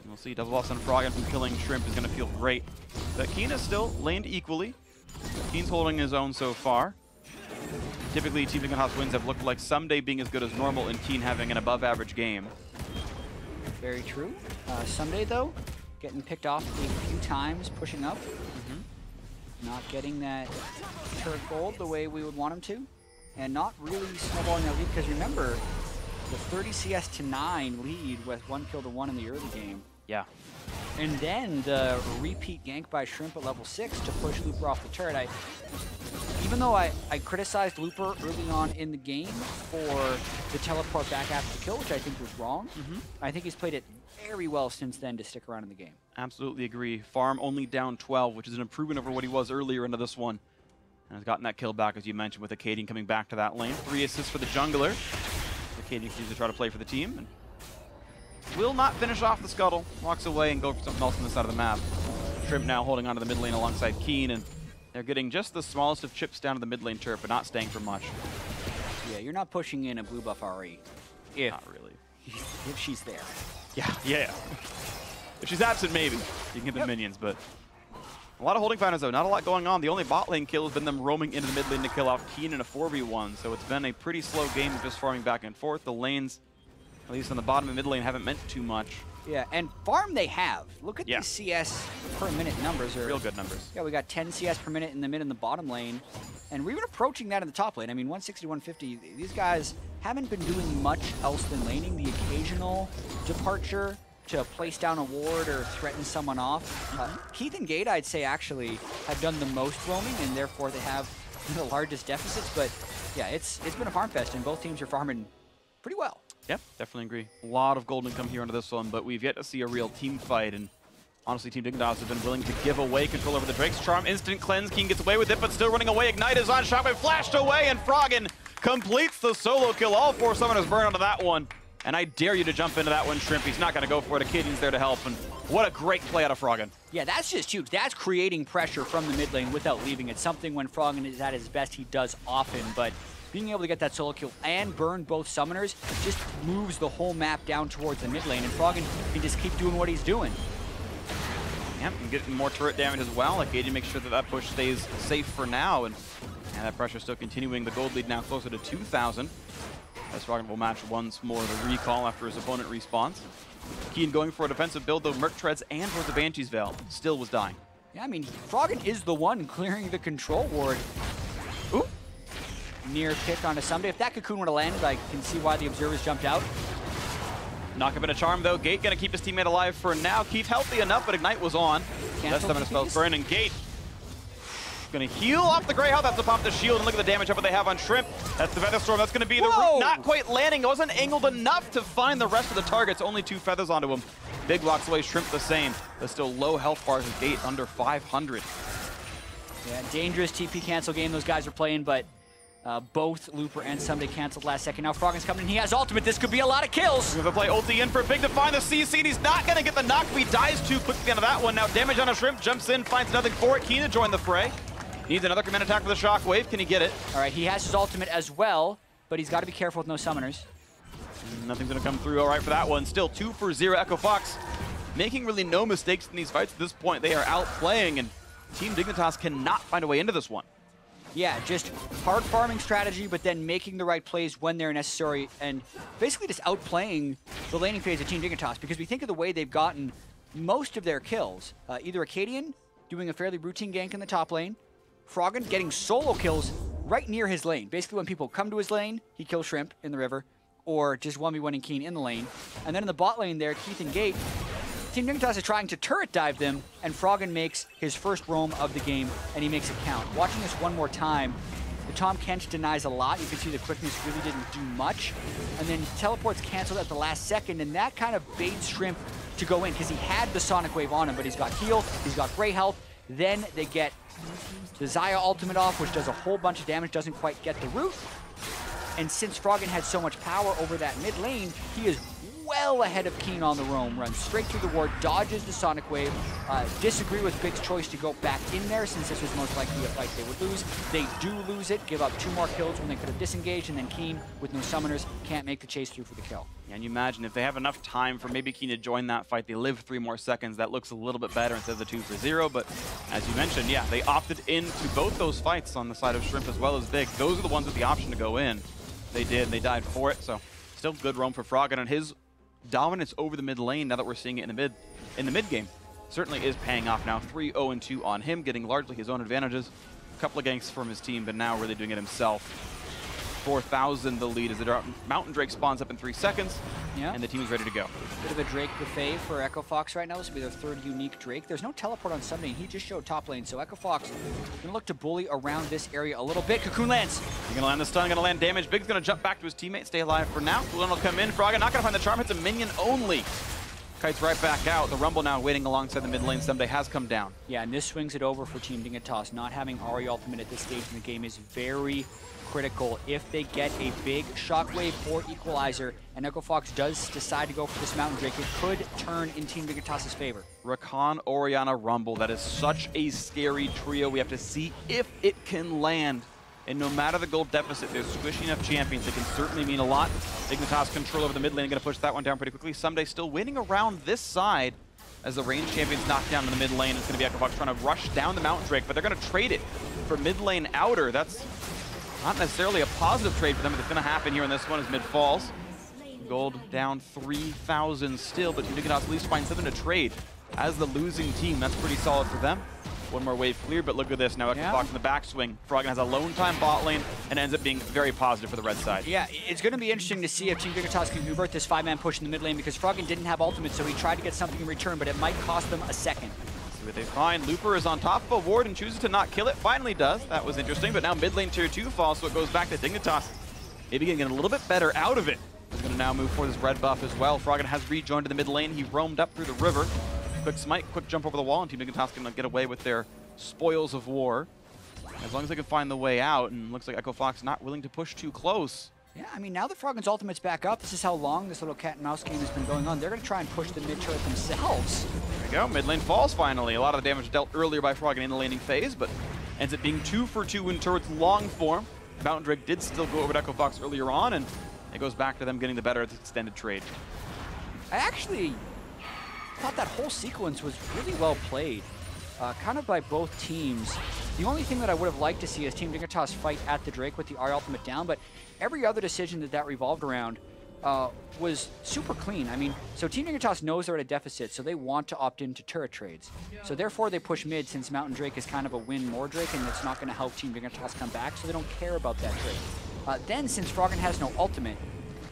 We'll see. Double loss on Froggen from killing Shrimp is going to feel great. But Keen is still laned equally. Keen's holding his own so far. Typically, Team Dignitas wins have looked like Someday being as good as normal and Keen having an above-average game. Very true. Someday, though, getting picked off a few times, pushing up. Not getting that turret gold the way we would want him to. And not really snowballing that lead, because remember, the 30 CS to 9 lead with 1 kill to 1 in the early game. Yeah. And then the repeat gank by Shrimp at level 6 to push Looper off the turret. Even though I criticized Looper early on in the game for the teleport back after the kill, which I think was wrong, I think he's played it very well since then to stick around in the game. Absolutely agree. Farm only down 12, which is an improvement over what he was earlier into this one. And has gotten that kill back, as you mentioned, with Acadian coming back to that lane. 3 assists for the jungler. Acadian continues to try to play for the team. And will not finish off the scuttle. Walks away and go for something else on the side of the map. Shrimp now holding onto the mid lane alongside Keen, and they're getting just the smallest of chips down to the mid lane turret, but not staying for much. Yeah, you're not pushing in a blue buff RE. Not really. If she's there. Yeah. If she's absent, maybe. You can get the minions, but a lot of holding patterns, though. Not a lot going on. The only bot lane kill has been them roaming into the mid lane to kill off Keen in a 4v1, so it's been a pretty slow game of just farming back and forth. The lanes, at least on the bottom and mid lane, haven't meant too much. Yeah, and farm they have. Look at these CS per minute numbers. Real good numbers. Yeah, we got 10 CS per minute in the mid and the bottom lane, and we're even approaching that in the top lane. I mean, 160 to 150, these guys haven't been doing much else than laning. The occasional departure to place down a ward or threaten someone off. Keith and Gate, I'd say, actually have done the most roaming, and therefore they have the largest deficits. But yeah, it's been a farm fest, and both teams are farming pretty well. Yep, definitely agree. A lot of golden come here into this one, but we've yet to see a real team fight, and honestly, Team Dignitas have been willing to give away control over the Drake's Charm. Instant cleanse, Keen gets away with it, but still running away. Ignite is on, Shockwave flashed away, and Froggen completes the solo kill. All 4 summoners burn onto that one. And I dare you to jump into that one, Shrimp. He's not going to go for it. Acadian's there to help, and what a great play out of Froggen. Yeah, that's just huge. That's creating pressure from the mid lane without leaving. It's something when Froggen is at his best, he does often, but being able to get that solo kill and burn both summoners just moves the whole map down towards the mid lane, and Froggen can just keep doing what he's doing. Yep, and getting more turret damage as well. Acadian makes sure that that push stays safe for now, and that pressure still continuing. The gold lead now closer to 2,000. As Froggen will match once more the recall after his opponent respawns. Keen going for a defensive build, though Merc treads and towards the Banshee's Veil. Still was dying. Yeah, I mean, Froggen is the one clearing the control ward. Ooh. Near pick onto Someday. If that cocoon would have landed, I can see why the observers jumped out. Knock up in a charm, though. Gate going to keep his teammate alive for now. Keith healthy enough, but Ignite was on. That's the spells burn, and Gate going to heal off the Grey House. That's to pop the shield, and look at the damage up what they have on Shrimp. That's the Feather Storm. That's going to be the root. Not quite landing. It wasn't angled enough to find the rest of the targets. Only 2 feathers onto him. Big blocks away. Shrimp the same. But still low health bars with Gate under 500. Yeah, dangerous TP cancel game those guys are playing, but both Looper and Someday canceled last second. Now Froggen's coming in. He has ultimate. This could be a lot of kills. We're going to play ulti in for Big to find the CC, and he's not going to get the knock. He dies too quickly onto that one. Now damage on a Shrimp. Jumps in, finds nothing for it. Keen to join the fray. Needs another command attack for the Shockwave. Can he get it? All right, he has his ultimate as well, but he's got to be careful with no summoners. Nothing's going to come through all right for that one. Still 2 for 0. Echo Fox making really no mistakes in these fights at this point. They are outplaying, and Team Dignitas cannot find a way into this one. Yeah, just hard farming strategy, but then making the right plays when they're necessary, and basically just outplaying the laning phase of Team Dignitas, because we think of the way they've gotten most of their kills. Either Acadian doing a fairly routine gank in the top lane, Froggen getting solo kills right near his lane. Basically, when people come to his lane, he kills Shrimp in the river, or just 1v1ing Keen in the lane. And then in the bot lane there, Keith and Gate, Team Dignitas is trying to turret dive them, and Froggen makes his first roam of the game, and he makes it count. Watching this one more time, the Tom Kench denies a lot. You can see the quickness really didn't do much. And then teleports canceled at the last second, and that kind of baits Shrimp to go in, because he had the Sonic Wave on him, but he's got heal, he's got Grey health. Then they get the Xayah ultimate off, which does a whole bunch of damage, doesn't quite get the root. And since Froggen had so much power over that mid lane, he is well ahead of Keen on the roam, runs straight through the ward, dodges the Sonic Wave. Disagree with Big's choice to go back in there since this was most likely a fight they would lose. They do lose it, give up 2 more kills when they could have disengaged, and then Keen, with no summoners, can't make the chase through for the kill. And you imagine if they have enough time for maybe Keen to join that fight, they live 3 more seconds, that looks a little bit better instead of the 2 for 0. But as you mentioned, yeah, they opted into both those fights on the side of Shrimp as well as Big. Those are the ones with the option to go in. They did, they died for it, so still good roam for Froggen, and his dominance over the mid lane, now that we're seeing it in the mid game, certainly is paying off now. 3-0-2 on him, getting largely his own advantages. A couple of ganks from his team, but now really doing it himself. 4,000 the lead as the Mountain Drake spawns up in 3 seconds, and the team is ready to go. Bit of a Drake buffet for Echo Fox right now. This will be their 3rd unique Drake. There's no teleport on Sunday, and he just showed top lane, so Echo Fox gonna look to bully around this area a little bit. Cocoon lands. He's gonna land the stun, gonna land damage. Big's gonna jump back to his teammate, stay alive for now. Blue will come in. Froggen not gonna find the charm, it's a minion only. Kites right back out. The Rumble now waiting alongside the mid lane. Someday has come down. Yeah, and this swings it over for Team Dignitas. Not having Ahri ultimate at this stage in the game is very critical. If they get a big shockwave or equalizer, and Echo Fox does decide to go for this Mountain Drake, it could turn in Team Dignitas' favor. Rakan, Orianna, Rumble. That is such a scary trio. We have to see if it can land. And no matter the gold deficit, there's squishy enough champions that can certainly mean a lot. Dignitas control over the mid lane, going to push that one down pretty quickly. Someday still waiting around this side as the range champions knock down in the mid lane. It's going to be Echo Fox trying to rush down the Mountain Drake, but they're going to trade it for mid lane outer. That's not necessarily a positive trade for them, but it's going to happen here in this one as mid falls. Gold down 3,000 still, but Team Dignitas at least finds something to trade. As the losing team, that's pretty solid for them. One more wave clear, but look at this now. Echo Fox in the backswing. Froggen has a lone time bot lane and ends up being very positive for the red side. Yeah, it's going to be interesting to see if Team Dignitas can convert this 5-man push in the mid lane, because Froggen didn't have ultimate, so he tried to get something in return, but it might cost them a second. See what they find. Looper is on top of a ward and chooses to not kill it. Finally does. That was interesting, but now mid lane tier 2 falls, so it goes back to Dignitas. Maybe getting a little bit better out of it. He's going to now move for this red buff as well. Froggen has rejoined to the mid lane. He roamed up through the river. Quick smite, quick jump over the wall, and Team Dignitas can get away with their spoils of war, as long as they can find the way out. And looks like Echo Fox not willing to push too close. Yeah, I mean, now that Froggen's ultimate's back up, this is how long this little cat and mouse game has been going on. They're going to try and push the mid turret themselves. There we go, mid lane falls finally. A lot of the damage dealt earlier by Froggen in the laning phase, but ends up being 2 for 2 in turret's long form. Mountain Drake did still go over to Echo Fox earlier on, and it goes back to them getting the better of the extended trade. I actually thought that whole sequence was really well played. Kind of by both teams. The only thing that I would have liked to see is Team Dignitas fight at the Drake with the R ultimate down, but every other decision that revolved around was super clean. I mean, so Team Dignitas knows they're at a deficit, so they want to opt into turret trades. So therefore they push mid, since Mountain Drake is kind of a win more Drake, and it's not going to help Team Dignitas come back, so they don't care about that trade. Then, since Froggen has no ultimate,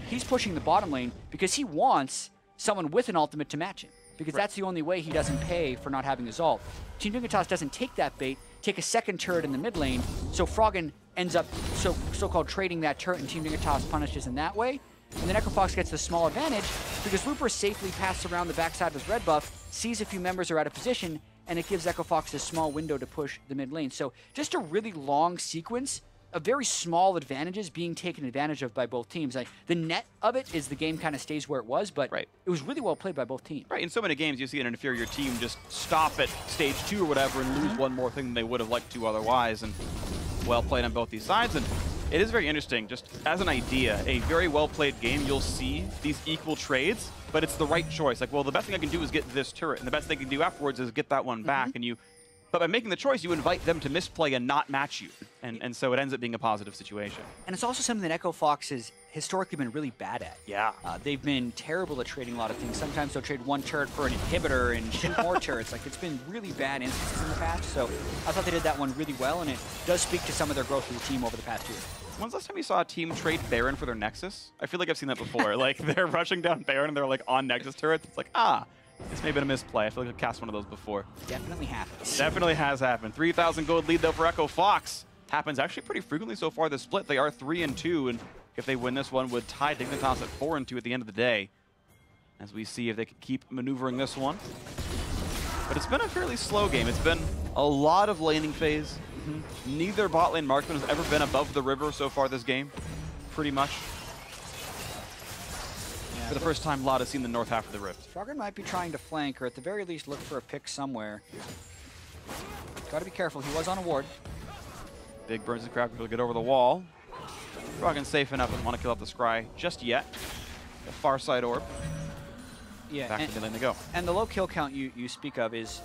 he's pushing the bottom lane because he wants someone with an ultimate to match him, because that's the only way he doesn't pay for not having his ult. Team Dignitas doesn't take that bait, take a second turret in the mid lane, so Froggen ends up so-called trading that turret, and Team Dignitas punishes in that way. And then Echo Fox gets the small advantage because Looper safely passes around the backside of his red buff, sees a few members are out of position, and it gives Echo Fox a small window to push the mid lane. So just a really long sequence of very small advantages being taken advantage of by both teams. Like, the net of it is the game kind of stays where it was, but it was really well played by both teams. Right, in so many games you see an inferior team just stop at stage 2 or whatever and lose one more thing than they would have liked to otherwise, and well played on both these sides. And it is very interesting, just as an idea, a very well played game, you'll see these equal trades, but it's the right choice. Like, well, the best thing I can do is get this turret, and the best thing I can do afterwards is get that one back, and but by making the choice, you invite them to misplay and not match you. And so it ends up being a positive situation. And it's also something that Echo Fox has historically been really bad at. Yeah. They've been terrible at trading a lot of things. Sometimes they'll trade one turret for an inhibitor and shoot more turrets. Like, it's been really bad instances in the past. So I thought they did that one really well, and it does speak to some of their growth as a team over the past year. When's the last time you saw a team trade Baron for their Nexus? I feel like I've seen that before. Like, they're rushing down Baron and they're like on Nexus turrets. It's like, this may have been a misplay. I feel like I've cast one of those before. Definitely happens. Definitely has happened. 3,000 gold lead, though, for Echo Fox. Happens actually pretty frequently so far this split. They are 3-2, and if they win this one, would tie Dignitas at 4-2 at the end of the day. As we see if they can keep maneuvering this one. But it's been a fairly slow game. It's been a lot of laning phase. Neither bot lane marksman has ever been above the river so far this game, pretty much. Yeah, For the first time, Lod has seen the north half of the rift. Froggen might be trying to flank, or at the very least look for a pick somewhere. Got to be careful. He was on a ward. Big burns the crowd to get over the wall. Froggen's safe enough, doesn't want to kill up the Scry just yet. The far side orb. Yeah, back to the lane they go. And the low kill count you speak of is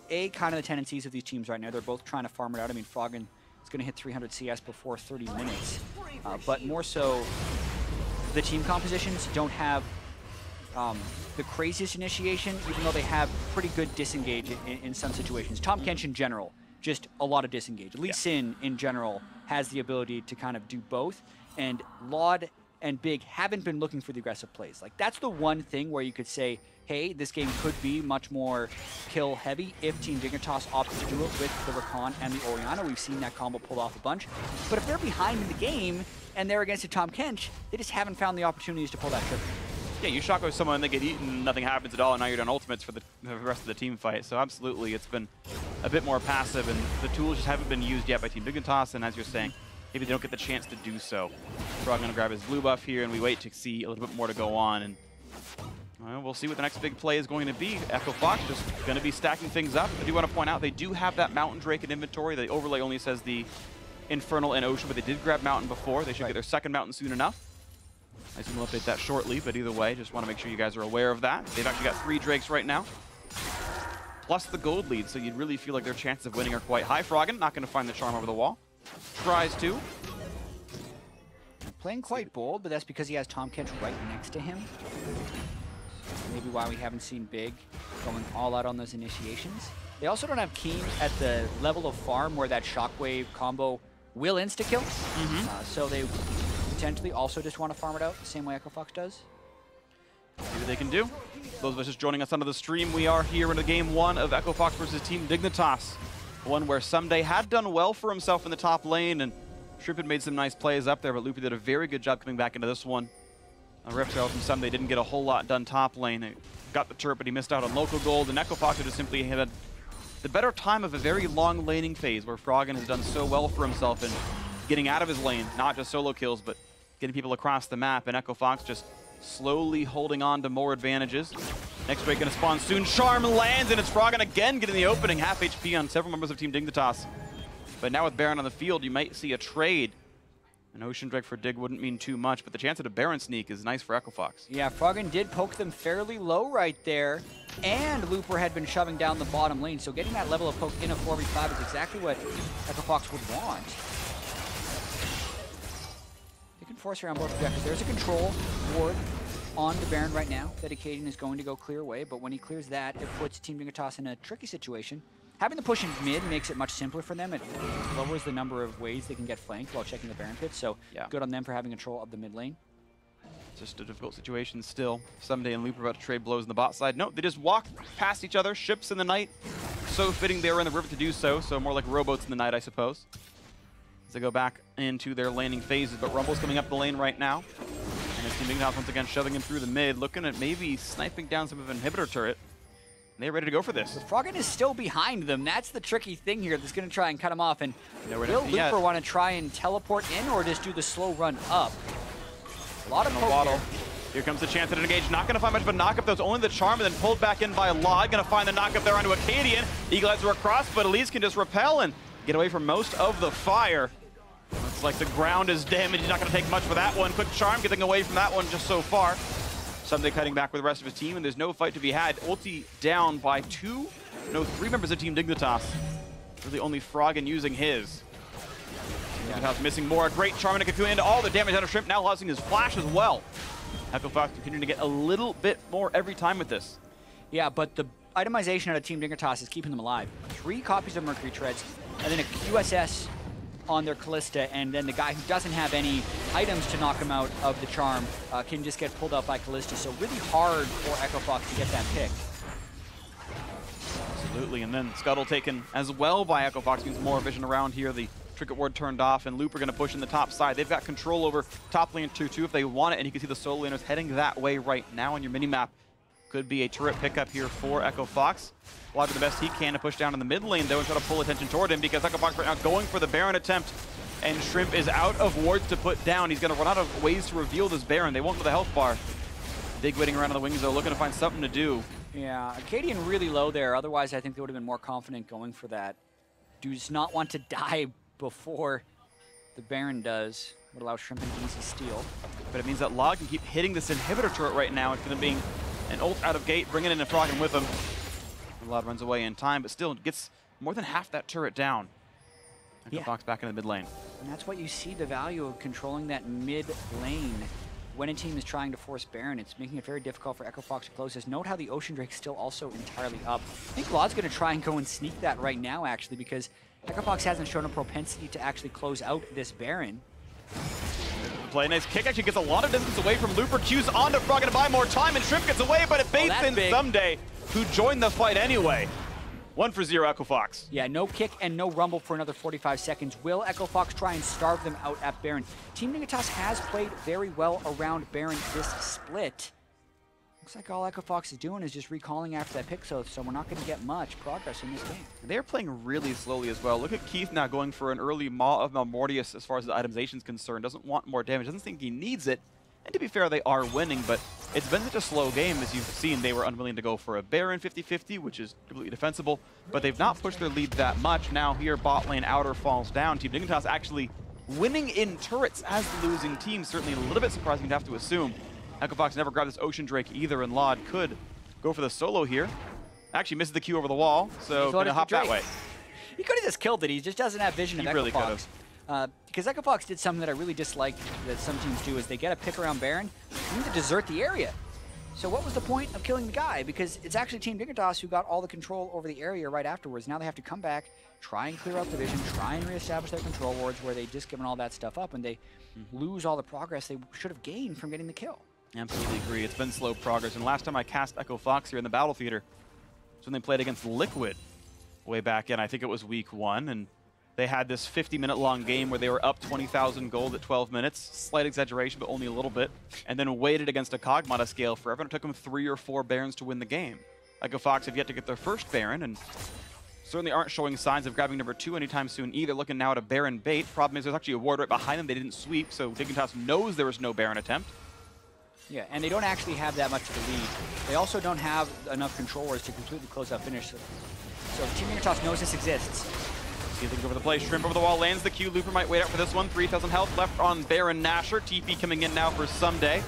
kind of the tendencies of these teams right now. They're both trying to farm it out. I mean, Froggen is going to hit 300 CS before 30 minutes. But more so, the team compositions don't have the craziest initiation, even though they have pretty good disengage in some situations. Tahm Kench in general, just a lot of disengage. Lee Sin in general has the ability to kind of do both. And Lod and Big haven't been looking for the aggressive plays. Like, that's the one thing where you could say, hey, this game could be much more kill heavy if Team Dignitas opts to do it with the Rakan and the Orianna. We've seen that combo pulled off a bunch. But if they're behind in the game and they're against a Tahm Kench, they just haven't found the opportunities to pull that trigger. Yeah, you shotgun someone, they get eaten, nothing happens at all, and now you're doing ultimates for the rest of the team fight. So absolutely, it's been a bit more passive, and the tools just haven't been used yet by Team Dignitas, and as you're saying, maybe they don't get the chance to do so. Frog gonna grab his blue buff here, and we wait to see a little bit more to go on. And well, we'll see what the next big play is going to be. Echo Fox just gonna be stacking things up. I do want to point out they do have that Mountain Drake in inventory. The overlay only says the Infernal and Ocean, but they did grab Mountain before. They should get their second Mountain soon enough. I assume we'll update that shortly, but either way, just want to make sure you guys are aware of that. They've actually got 3 Drakes right now, plus the gold lead, so you'd really feel like their chances of winning are quite high. Froggen not going to find the charm over the wall. Tries to. Playing quite bold, but that's because he has Tahm Kench right next to him. Maybe why we haven't seen Big going all out on those initiations. They also don't have Keen at the level of farm where that Shockwave combo will insta-kill. So they potentially also just want to farm it out the same way Echo Fox does. See what they can do. Those of us just joining us onto the stream, we are here in the game 1 of Echo Fox versus Team Dignitas. One where Someday had done well for himself in the top lane, and Shrimp had made some nice plays up there, but Loopy did a very good job coming back into this one. A Rift Trail from Someday didn't get a whole lot done top lane. He got the turret, but he missed out on local gold, and Echo Fox just simply had the better time of a very long laning phase where Froggen has done so well for himself in getting out of his lane, not just solo kills, but getting people across the map, and Echo Fox just slowly holding on to more advantages. Next break gonna spawn soon. Charm lands, and it's Froggen again getting the opening. Half HP on several members of Team Dignitas. But now with Baron on the field, you might see a trade. An Ocean Drake for Dig wouldn't mean too much, but the chance at a Baron sneak is nice for Echo Fox. Yeah, Froggen did poke them fairly low right there, and Looper had been shoving down the bottom lane, so getting that level of poke in a 4v5 is exactly what Echo Fox would want. They can force around both objectives. There's a control ward on the Baron right now that Acadian is going to go clear away, but when he clears that, it puts Team Dignitas in a tricky situation. Having the push in mid makes it much simpler for them. It lowers the number of ways they can get flanked while checking the Baron pit, so good on them for having control of the mid lane. Just a difficult situation still. Someday and Loop are about to trade blows in the bot side. No, they just walk past each other, ships in the night. So fitting they were in the river to do so, so more like rowboats in the night, I suppose. As they go back into their laning phases, but Rumble's coming up the lane right now. And his Team Dignitas once again shoving him through the mid, looking at maybe sniping down some of an inhibitor turret. They're ready to go for this. The Froggen is still behind them. That's the tricky thing here that's going to try and cut him off. And will Looper want to try and teleport in or just do the slow run up? A lot of poke here. Here comes the chance at an engage. Not going to find much of a knock-up. That was only the charm, and then pulled back in by Lod. Going to find the knock-up there onto Acadian. Eagle-Eyes are across, but Elise can just repel and get away from most of the fire. Looks like the ground is damaged. He's not going to take much for that one. Quick charm getting away from that one just so far. Someday cutting back with the rest of his team, and there's no fight to be had. Ulti down by 3 members of Team Dignitas. Really only Froggen using his. Dignitas missing more. A great charm and a cocoon into all the damage out of Shrimp, now losing his flash as well. Echo Fox continuing to get a little bit more every time with this. Yeah, but the itemization out of Team Dignitas is keeping them alive. 3 copies of Mercury Treads, and then a QSS on their Callista, and then the guy who doesn't have any items to knock him out of the charm can just get pulled out by Callista. So really hard for Echo Fox to get that pick. Absolutely, and then Scuttle taken as well by Echo Fox. Means more vision around here. The Trinket Ward turned off, and Looper going to push in the top side. They've got control over top lane 2-2 if they want it, and you can see the solo laners heading that way right now on your mini-map. Could be a turret pickup here for Echo Fox. Lod the best he can to push down in the mid lane, though, and try to pull attention toward him, because Echo Fox right now going for the Baron attempt, and Shrimp is out of wards to put down. He's going to run out of ways to reveal this Baron. They won't go the health bar. Big waiting around on the wings, though, looking to find something to do. Yeah, Acadian really low there. Otherwise, I think they would have been more confident going for that. Does not want to die before the Baron does. Would allow Shrimp an easy steal. But it means that Log can keep hitting this inhibitor turret right now. It's going to be an ult out of gate, bringing in a Froggen with him. Log runs away in time, but still gets more than half that turret down. Fox back in the mid lane. And that's what you see the value of controlling that mid lane. When a team is trying to force Baron, it's making it very difficult for Echo Fox to close this. Note how the Ocean Drake's still also entirely up. I think Lod's going to try and go and sneak that right now, actually, because Echo Fox hasn't shown a propensity to actually close out this Baron. Play nice kick, actually gets a lot of distance away from Looper. Q's onto Froggen to buy more time, and Shrimp gets away, but it baits in big. Someday, who joined the fight anyway. 1-for-0 Echo Fox. Yeah, no kick and no rumble for another 45 seconds. Will Echo Fox try and starve them out at Baron? Team Dignitas has played very well around Baron this split. Looks like all Echo Fox is doing is just recalling after that pick, so we're not going to get much progress in this game. They're playing really slowly as well. Look at Keith now going for an early Maw of Malmortius as far as the itemization is concerned. Doesn't want more damage, doesn't think he needs it. And to be fair, they are winning, but it's been such a slow game. As you've seen, they were unwilling to go for a Baron 50-50, which is completely defensible, but they've not pushed their lead that much. Now here, bot lane outer falls down. Team Dignitas actually winning in turrets as the losing team. Certainly a little bit surprising, you'd have to assume. Echo Fox never grabbed this Ocean Drake either, and Lod could go for the solo here. Actually misses the Q over the wall, so gonna hop that way. He could have just killed it. He just doesn't have vision of Echo really Fox. Because Echo Fox did something that I really dislike that some teams do is they get a pick around Baron, you need to desert the area. So what was the point of killing the guy? Because it's actually Team Dignitas who got all the control over the area right afterwards. Now they have to come back, try and clear out the vision, try and reestablish their control wards where they just given all that stuff up and they lose all the progress they should have gained from getting the kill. Absolutely agree. It's been slow progress. And last time I cast Echo Fox here in the Battle Theater was when they played against Liquid way back in, I think it was week 1. And they had this 50-minute long game where they were up 20,000 gold at 12 minutes. Slight exaggeration, but only a little bit. And then waited against a Kog'Maw scale forever. And it took them 3 or 4 Barons to win the game. Echo Fox have yet to get their first Baron, and certainly aren't showing signs of grabbing number 2 anytime soon either. Looking now at a Baron bait. Problem is there's actually a ward right behind them. They didn't sweep, so Dignitas knows there was no Baron attempt. Yeah, and they don't actually have that much of a lead. They also don't have enough control wards to completely close that finish. So Team Dignitas knows this exists. See if they can go for the play. Shrimp over the wall, lands the Q. Looper might wait out for this one. 3,000 health left on Baron Nashor. TP coming in now for Someday.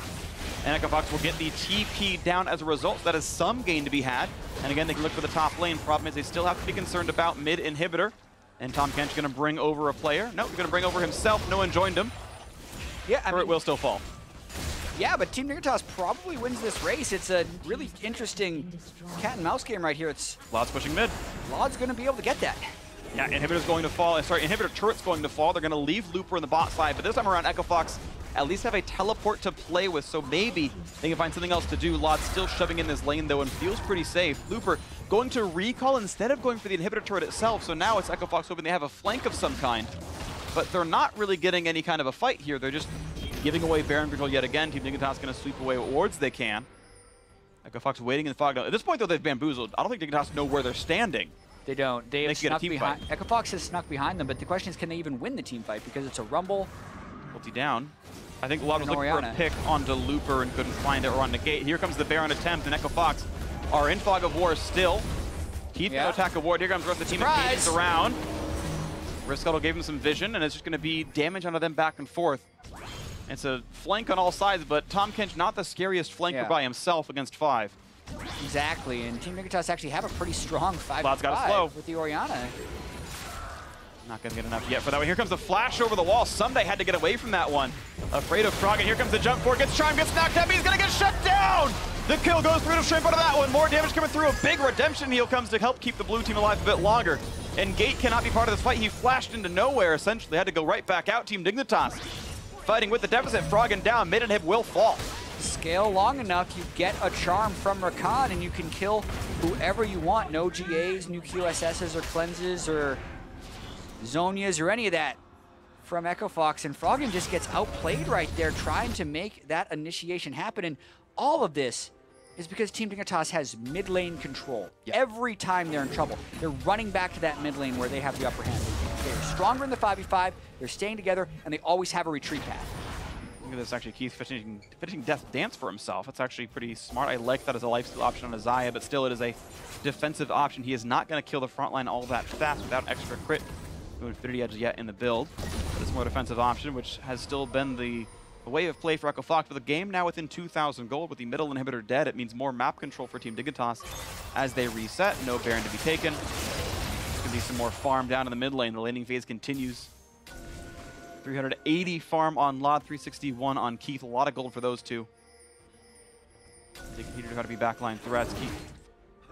And Echo Fox will get the TP down as a result. So that is some gain to be had. And again, they can look for the top lane. Problem is they still have to be concerned about mid inhibitor. And Tom Kench going to bring over a player. No, he's going to bring over himself. No one joined him. Yeah, I mean, it will still fall. Yeah, but Team Dignitas probably wins this race. It's a really interesting cat and mouse game right here. It's Lod's pushing mid. Lod's going to be able to get that. Yeah, inhibitor's going to fall. Sorry, inhibitor turret's going to fall. They're going to leave Looper in the bot side, but this time around, Echo Fox at least have a teleport to play with, so maybe they can find something else to do. Lod's still shoving in this lane, though, and feels pretty safe. Looper going to recall instead of going for the inhibitor turret itself, so now it's Echo Fox hoping they have a flank of some kind. But they're not really getting any kind of a fight here. They're just giving away Baron control yet again. Team Dignitas going to sweep away what wards they can. Echo Fox waiting in the fog. At this point, though, they've bamboozled. I don't think Dignitas know where they're standing. They don't. They have snuck behind. Echo Fox has snuck behind them, but the question is, can they even win the team fight? Because it's a rumble. Ulti down. I think Lod was looking for a pick onto Looper and couldn't find it, or on Negate. Here comes the Baron attempt, and Echo Fox are in fog of war still. Keith going to attack a ward. Here comes the rest of the team. Surprise! Around. Risk Scuttle gave him some vision, and it's just going to be damage onto them back and forth. It's a flank on all sides, but Tom Kench not the scariest flanker by himself against 5. Exactly, and Team Dignitas actually have a pretty strong 5-5 with the Orianna. Not going to get enough yet for that one. Here comes the flash over the wall. Someday had to get away from that one. Afraid of Froggen. Here comes the jump forward. Gets charmed, gets knocked up. He's going to get shut down. The kill goes through to Shrimp out of that one. More damage coming through. A big redemption heal comes to help keep the blue team alive a bit longer. And Gate cannot be part of this fight. He flashed into nowhere, essentially. Had to go right back out. Team Dignitas fighting with the deficit. Froggen down. Mid inhib will fall. Scale long enough, you get a charm from Rakan, and you can kill whoever you want. No GAs, new QSSs, or cleanses, or Zonias, or any of that from Echo Fox. And Froggen just gets outplayed right there, trying to make that initiation happen. And all of this is because Team Dignitas has mid lane control. Every time they're in trouble, they're running back to that mid lane where they have the upper hand. They're stronger in the 5v5, they're staying together, and they always have a retreat path. Look at this, actually, Keith finishing Death Dance for himself. That's actually pretty smart. I like that as a lifesteal option on Isaiah, but still it is a defensive option. He is not going to kill the front line all that fast without extra crit. No Infinity Edge yet in the build, but it's more defensive option, which has still been the way of play for Echo Fox. But the game now within 2,000 gold with the middle inhibitor dead. It means more map control for Team Dignitas as they reset. No Baron to be taken. There's going to be some more farm down in the mid lane. The laning phase continues. 380 farm on Lod, 361 on Keith. A lot of gold for those two. Dignitas got to be backline threats. Keith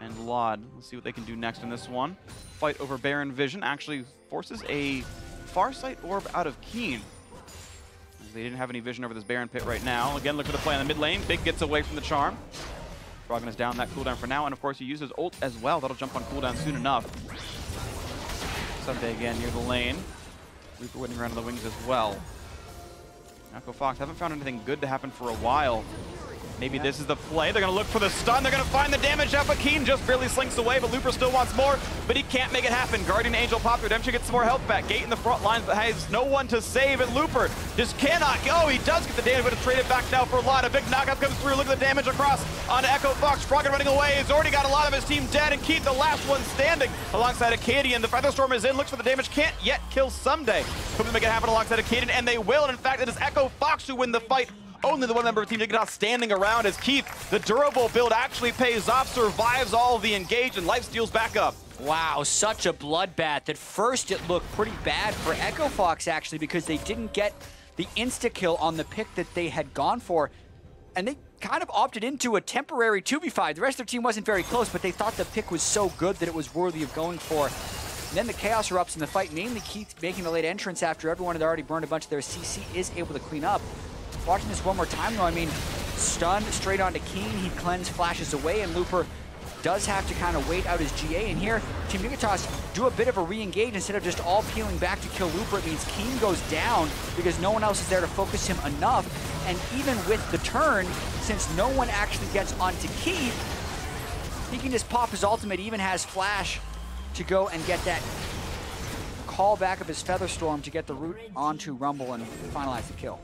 and Lod. Let's see what they can do next in this one. Fight over Baron Vision actually forces a Farsight orb out of Keen. They didn't have any vision over this Baron pit right now. Again, look for the play on the mid lane. Big gets away from the charm. Froggen is down that cooldown for now, and of course he uses ult as well. That'll jump on cooldown soon enough. Someday again near the lane. Reaper waiting around in the wings as well. Echo Fox haven't found anything good to happen for a while. Maybe this is the play. They're going to look for the stun. They're going to find the damage out, but Keen just barely slinks away, but Looper still wants more, but he can't make it happen. Guardian Angel pops. Redemption gets some more health back. Gate in the front lines, but has no one to save, and Looper just cannot go. He does get the damage, but it's traded back now for a lot. A big knockup comes through. Look at the damage across onto Echo Fox. Froggen running away. He's already got a lot of his team dead, and Keith, the last one standing alongside Acadian. The Featherstorm is in, looks for the damage, can't yet kill Someday. Hoping to make it happen alongside Acadian, and they will. And in fact, it is Echo Fox who win the fight. Only the one member of Team Dignitas standing around as Keith, the durable build, actually pays off, survives all of the engage, and life steals back up. Wow, such a bloodbath. At first, it looked pretty bad for Echo Fox, actually, because they didn't get the insta-kill on the pick that they had gone for, and they kind of opted into a temporary 2v5. The rest of their team wasn't very close, but they thought the pick was so good that it was worthy of going for. And then the chaos erupts in the fight, mainly Keith making a late entrance after everyone had already burned a bunch of their CC is able to clean up. Watching this one more time, though, I mean, stun straight onto Keen. He cleanse flashes away, and Looper does have to kind of wait out his GA. And here, Team Dignitas do a bit of a re-engage instead of just all peeling back to kill Looper. It means Keen goes down because no one else is there to focus him enough. And even with the turn, since no one actually gets onto Keith, he can just pop his ultimate, even has flash to go and get that call back of his Featherstorm to get the root onto Rumble and finalize the kill.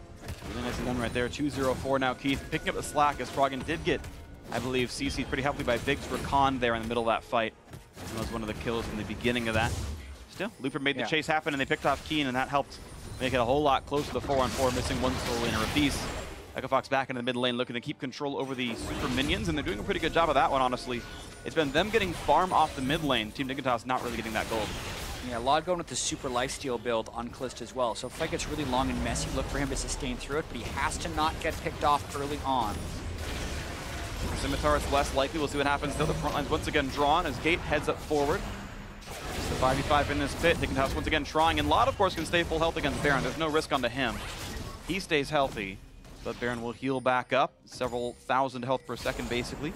Really nicely done right there. 2-0-4 now. Keith picking up the slack as Froggen did get, I believe, CC'd pretty heavily by Biggs Rakan there in the middle of that fight. That was one of the kills in the beginning of that. Still, Looper made the chase happen, and they picked off Keen, and that helped make it a whole lot closer to the 4-on-4, missing one soul laner apiece. Echo Fox back into the mid lane, looking to keep control over the super minions, and they're doing a pretty good job of that one, honestly. It's been them getting farm off the mid lane. Team Dignitas not really getting that gold. Yeah, Lod going with the super lifesteal build on Calista as well. So if the fight gets really long and messy, look for him to sustain through it, but he has to not get picked off early on. For Scimitar, it's less likely. We'll see what happens though. The front line's once again drawn as Gate heads up forward. It's the 5v5 in this pit. Dignitas once again trying, and Lod, of course, can stay full health against Baron. There's no risk onto him. He stays healthy, but Baron will heal back up. Several thousand health per second, basically.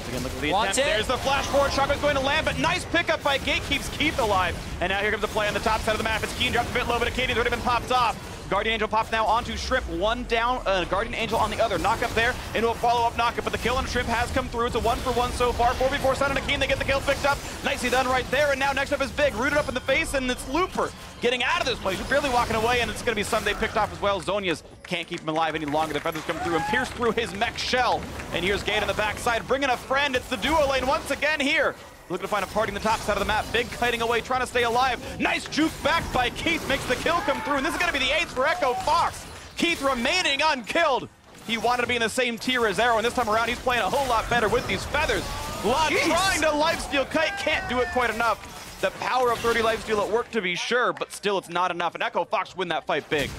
Again, look at the attempt. There's the flash forward. Shotgun's going to land, but nice pickup by Gate, keeps Keith alive. And now here comes the play on the top side of the map. It's Keen dropped a bit low, but Acadian's already been popped off. Guardian Angel pops now onto Shrimp. One down, Guardian Angel on the other. Knock up there into a follow-up knockup, but the kill on Shrimp has come through. It's a 1-for-1 so far. 4v4 Sun and Keen, they get the kill picked up. Nicely done right there, and now next up is Big. Rooted up in the face, and it's Looper getting out of this place. He's barely walking away, and it's going to be Sunday picked off as well. Zonia's can't keep him alive any longer. The feathers come through and pierce through his mech shell. And here's Gate on the backside, bringing a friend. It's the duo lane once again here. Looking to find a party in the top side of the map. Big kiting away, trying to stay alive. Nice juke back by Keith, makes the kill come through. And this is going to be the 8th for Echo Fox. Keith remaining unkilled. He wanted to be in the same tier as Arrow, and this time around he's playing a whole lot better with these feathers. Lod trying to lifesteal Kite, can't do it quite enough. The power of 30 lifesteal at work to be sure, but still it's not enough. And Echo Fox win that fight big.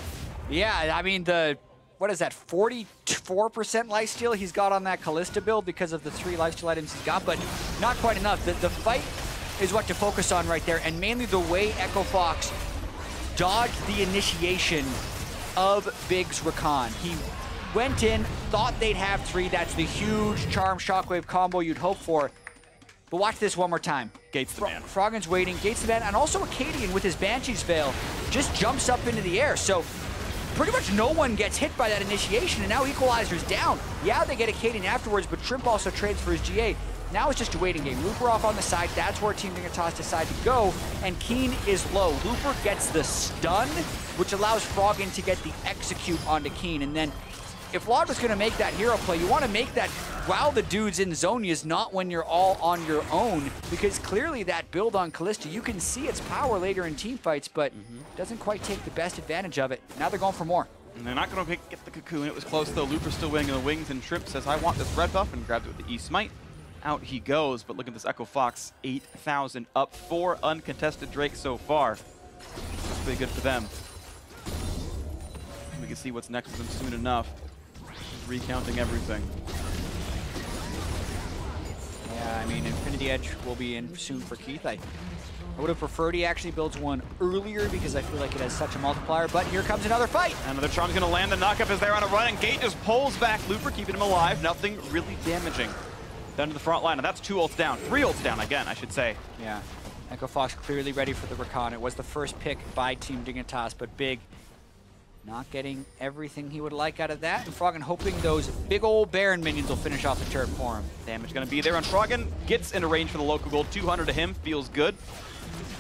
Yeah, I mean, what is that, 44% lifesteal he's got on that Calista build because of the 3 lifesteal items he's got, but not quite enough. The fight is what to focus on right there, and mainly the way Echo Fox dodged the initiation of Biggs Rakan. He went in, thought they'd have 3. That's the huge charm shockwave combo you'd hope for. But watch this one more time. Gates the man. Froggen's waiting, Gates the man, and also Acadian with his Banshee's Veil just jumps up into the air. So pretty much no one gets hit by that initiation, and now Equalizer's down. Yeah, they get a Kaden afterwards, but Shrimp also trades for his GA. Now it's just a waiting game. Looper off on the side, that's where Team Dignitas decide to go, and Keen is low. Looper gets the stun, which allows Froggen to get the execute onto Keen, and then if Lod was going to make that hero play, you want to make that while the dude's in Zonias, not when you're all on your own, because clearly that build on Callista, you can see its power later in team fights, but doesn't quite take the best advantage of it. Now they're going for more. And they're not going to get the cocoon. It was close though. Looper's still winning in the wings, and Shrimp says, I want this red buff, and grabs it with the E-Smite. Out he goes, but look at this Echo Fox, 8,000 up, 4 uncontested Drakes so far. That's pretty good for them. We can see what's next for them soon enough. Recounting everything. Yeah, I mean, Infinity Edge will be in soon for Keith. I would have preferred he actually builds one earlier because I feel like it has such a multiplier, but here comes another fight. Another Charm's going to land. The knockup is there on a run, and Gate just pulls back Looper, keeping him alive. Nothing really damaging. Down to the front line, and that's 2 ults down. 3 ults down again, I should say. Yeah, Echo Fox clearly ready for the recon. It was the first pick by Team Dignitas, but Big not getting everything he would like out of that, and Froggen hoping those big old Baron minions will finish off the turret for him. Damage going to be there on Froggen. Gets into range for the local gold. 200 to him. Feels good.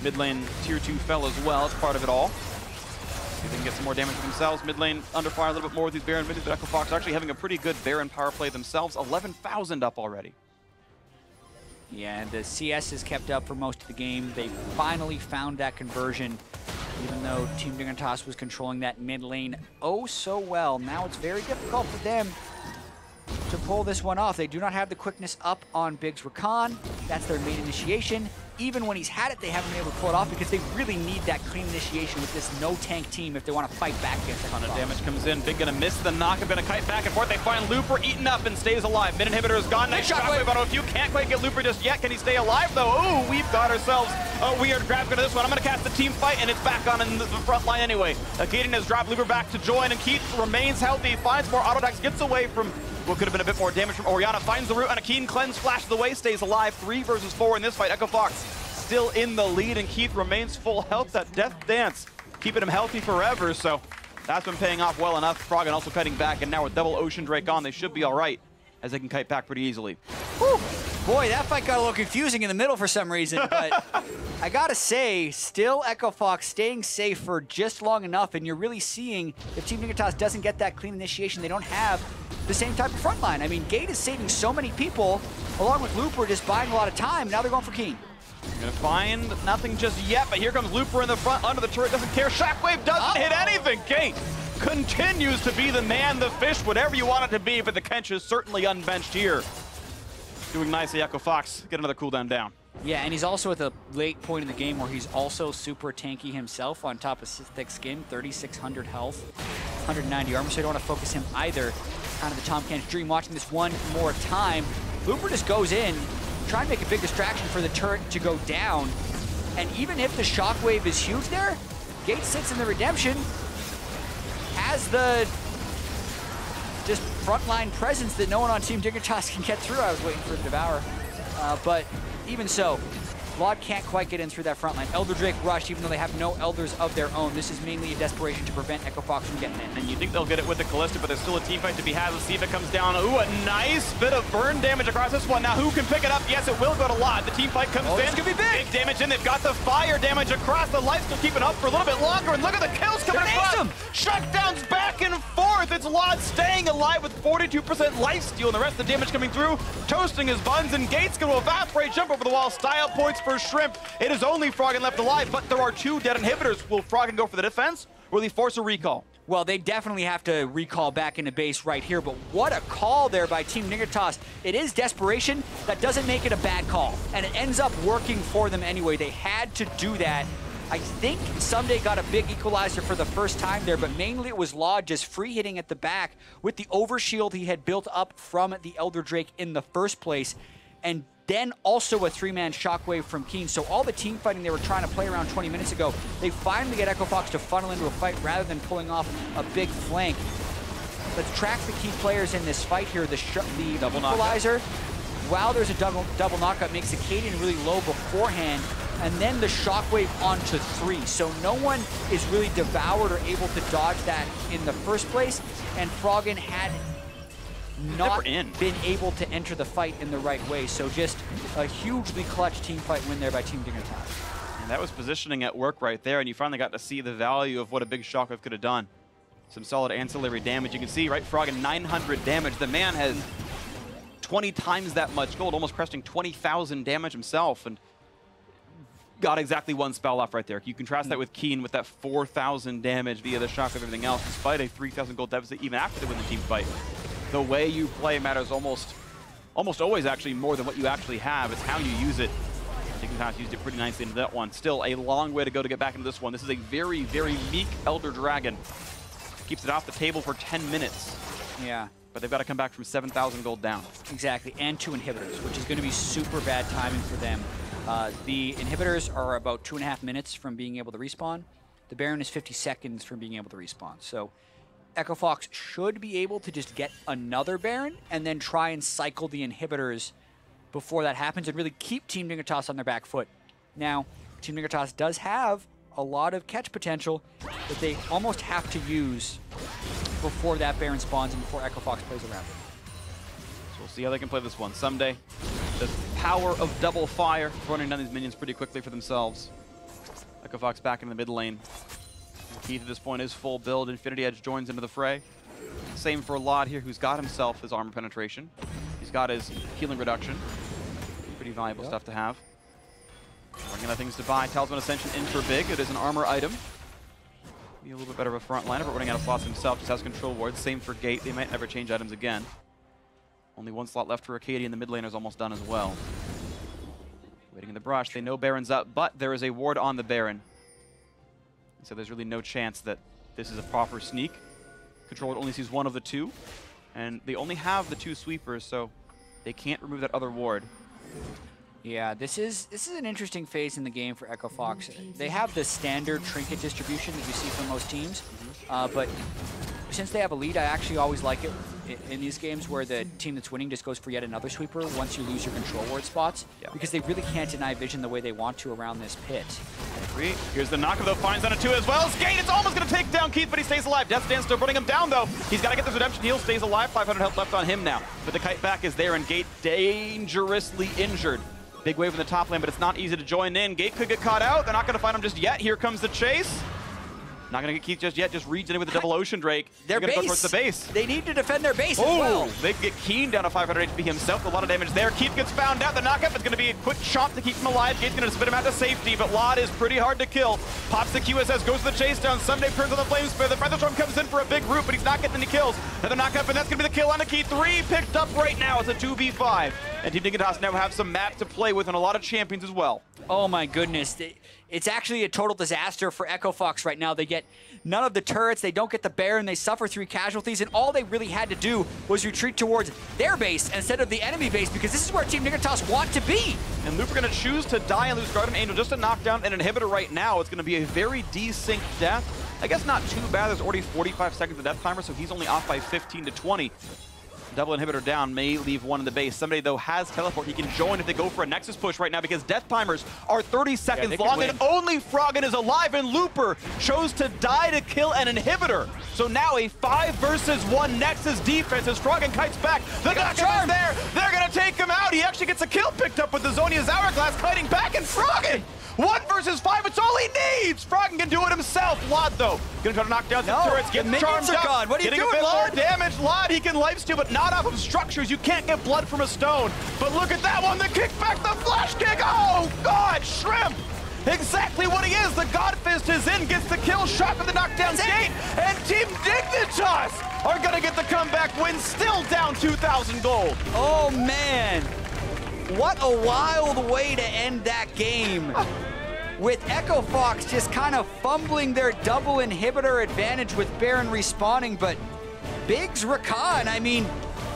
Mid lane tier 2 fell as well. It's part of it all. See if they can get some more damage for themselves. Mid lane under fire a little bit more with these Baron minions, but Echo Fox actually having a pretty good Baron power play themselves. 11,000 up already. Yeah, and the CS is kept up for most of the game. They finally found that conversion, even though Team Dignitas was controlling that mid lane oh so well. Now it's very difficult for them to pull this one off. They do not have the quickness up on Big's Recon. That's their main initiation. Even when he's had it, they haven't been able to pull it off because they really need that clean initiation with this no-tank team if they want to fight back against it. Ton of damage comes in. Big gonna miss the knock. Gonna kite back and forth. They find Looper eaten up and stays alive. Mid inhibitor is gone. Nice shockwave on a few. Can't quite get Looper just yet. Can he stay alive though? Ooh, we've got ourselves a weird grab to this one. I'm gonna cast the team fight, and it's back on in the front line anyway. Kaden has dropped Looper back to join, and Keith remains healthy. Finds more auto attacks. Gets away from what could have been a bit more damage from Orianna. Finds the root on a Keen cleanse. Flashes away. Stays alive. 3 versus 4 in this fight. Echo Fox still in the lead, and Keith remains full health. That death dance keeping him healthy forever, so that's been paying off well enough. Froggen also kiting back, and now with double Ocean Drake on, they should be all right, as they can kite back pretty easily. Whew. Boy, that fight got a little confusing in the middle for some reason, but I gotta say, still Echo Fox staying safe for just long enough, and you're really seeing if Team Dignitas doesn't get that clean initiation, they don't have the same type of front line. I mean, Gate is saving so many people, along with Looper just buying a lot of time. Now they're going for Keen. Gonna find nothing just yet, but here comes Looper in the front, under the turret, doesn't care. Shockwave doesn't hit anything. Gate continues to be the man, the fish, whatever you want it to be, but the Kench is certainly unbenched here. Doing nicely, Echo Fox, get another cooldown down. Yeah, and he's also at the late point in the game where he's also super tanky himself on top of thick skin, 3,600 health, 190 armor, so you don't want to focus him either. Kind of the Tom Kench dream, watching this one more time. Looper just goes in, try and make a big distraction for the turret to go down. And even if the shockwave is huge there, Gate sits in the redemption, has the just frontline presence that no one on Team Dignitas can get through. I was waiting for it to devour. But even so, Lod can't quite get in through that front line. Elder Drake rushed, even though they have no Elders of their own. This is mainly a desperation to prevent Echo Fox from getting in. And you think they'll get it with the Callista, but there's still a team fight to be had. Let's see if it comes down. Ooh, a nice bit of burn damage across this one. Now, who can pick it up? Yes, it will go to Lod. The team fight comes in. This could be big. Big damage in. They've got the fire damage across. The lights still keeping up for a little bit longer. And look at the kills coming across. Shutdowns back and forth. It's Lod staying alive with 42% lifesteal, and the rest of the damage coming through, toasting his buns, and Gate's going to evaporate, jump over the wall. Style points for Shrimp. It is only Froggen left alive, but there are 2 dead inhibitors. Will Froggen go for the defense, or will he force a recall? Well, they definitely have to recall back into base right here, but what a call there by Team Dignitas. It is desperation. That doesn't make it a bad call, and it ends up working for them anyway. They had to do that. I think Someday got a big equalizer for the first time there, but mainly it was Law just free hitting at the back with the overshield he had built up from the Elder Drake in the first place, and then also a 3-man shockwave from Keen. So all the team fighting they were trying to play around 20 minutes ago, they finally get Echo Fox to funnel into a fight rather than pulling off a big flank. Let's track the key players in this fight here. The double equalizer. While there's a double knockout, makes the Kaden really low beforehand. and then the shockwave onto 3. So no one is really devoured or able to dodge that in the first place, and Froggen had not been able to enter the fight in the right way. So just a hugely clutch team fight win there by Team Dignitas. And that was positioning at work right there, and you finally got to see the value of what a big shockwave could have done. Some solid ancillary damage. You can see, right, Froggen 900 damage. The man has 20 times that much gold, almost cresting 20,000 damage himself, and got exactly one spell off right there. You contrast that with Keen with that 4,000 damage via the shock of everything else, despite a 3,000 gold deficit even after they win the team fight. The way you play matters almost always actually more than what you actually have. It's how you use it. Dignitas used it pretty nicely into that one. Still a long way to go to get back into this one. This is a very, very meek Elder Dragon. Keeps it off the table for 10 minutes. Yeah. But they've got to come back from 7,000 gold down. Exactly, and 2 inhibitors, which is going to be super bad timing for them. The inhibitors are about 2.5 minutes from being able to respawn. The Baron is 50 seconds from being able to respawn. So Echo Fox should be able to just get another Baron and then try and cycle the inhibitors before that happens and really keep Team Dignitas on their back foot. Now, Team Dignitas does have a lot of catch potential that they almost have to use before that Baron spawns and before Echo Fox plays around it. So we'll see how they can play this one someday. The power of double fire, running down these minions pretty quickly for themselves. Echo Fox back in the mid lane. Keith at this point is full build. Infinity Edge joins into the fray. Same for Lod here, who's got himself his armor penetration. He's got his healing reduction. Pretty valuable stuff to have. Running out of things to buy. Talisman Ascension in for big. It is an armor item. Be a little bit better of a frontliner, but running out of slots himself. Just has control wards. Same for Gate. They might never change items again. Only 1 slot left for Arcadia, and the mid laner is almost done as well. Waiting in the brush. They know Baron's up, but there is a ward on the Baron. So there's really no chance that this is a proper sneak. Controller only sees one of the 2, and they only have the 2 sweepers, so they can't remove that other ward. Yeah, this is an interesting phase in the game for Echo Fox. They have the standard trinket distribution that you see from most teams, but since they have a lead, I actually always like it in these games where the team that's winning just goes for yet another sweeper once you lose your control ward spots, because they really can't deny vision the way they want to around this pit. Here's the knockup though, finds on it too as well. Skate, it's almost going to take down Keith, but he stays alive. Death Dance still running him down though. He's got to get this redemption heal, stays alive. 500 health left on him now. But the kite back is there, and Gate dangerously injured. Big wave in the top lane, but it's not easy to join in. Gate could get caught out. They're not going to find him just yet. Here comes the chase. Not going to get Keith just yet. Just reads in with the double Ocean Drake. Their base. Go towards the base. They need to defend their base as well. They get Keen down to 500 HP himself. A lot of damage there. Keith gets found out. The knockup is going to be a quick chomp to keep him alive. Gate's going to spit him out to safety, but Lod is pretty hard to kill. Pops the QSS, goes to the chase down. Sunday turns on the flame sphere. The Featherstorm comes in for a big root, but he's not getting any kills. Another knockup, and that's going to be the kill on the Keith. 3 picked up right now. It's a 2v5. And Team Dignitas now have some map to play with and a lot of champions as well. Oh my goodness. It's actually a total disaster for Echo Fox right now. They get none of the turrets, they don't get the Baron, they suffer 3 casualties, and all they really had to do was retreat towards their base instead of the enemy base, because this is where Team Dignitas want to be. And Loop are going to choose to die and lose Guardian Angel just to knock down an inhibitor right now. It's going to be a very desynced death. I guess not too bad. There's already 45 seconds of death timer, so he's only off by 15 to 20. Double inhibitor down, may leave 1 in the base. Somebody, though, has teleport. He can join if they go for a Nexus push right now, because death timers are 30 seconds long, and only Froggen is alive, and Looper chose to die to kill an inhibitor. So now a 5 versus 1 Nexus defense as Froggen kites back. The knockup is there. They're going to take him out. He actually gets a kill picked up with the Zonia's Hourglass kiting back, and Froggen! 1 versus 5, it's all he needs! Froggen can do it himself. Lod, though, gonna try to knock down some turrets, get charged up. Gone. What are you doing, a bit Lod? more damage. Lod, he can lifesteal, but not off of structures. You can't get blood from a stone. But look at that one, the kickback, the flash kick. Oh, God, Shrimp! Exactly what he is. The God Fist is in, gets the kill, shot for the knockdown Gate, and Team Dignitas are gonna get the comeback win, still down 2,000 gold. Oh, man. What a wild way to end that game. With Echo Fox just kind of fumbling their double inhibitor advantage with Baron respawning, but Biggs Rakan, I mean,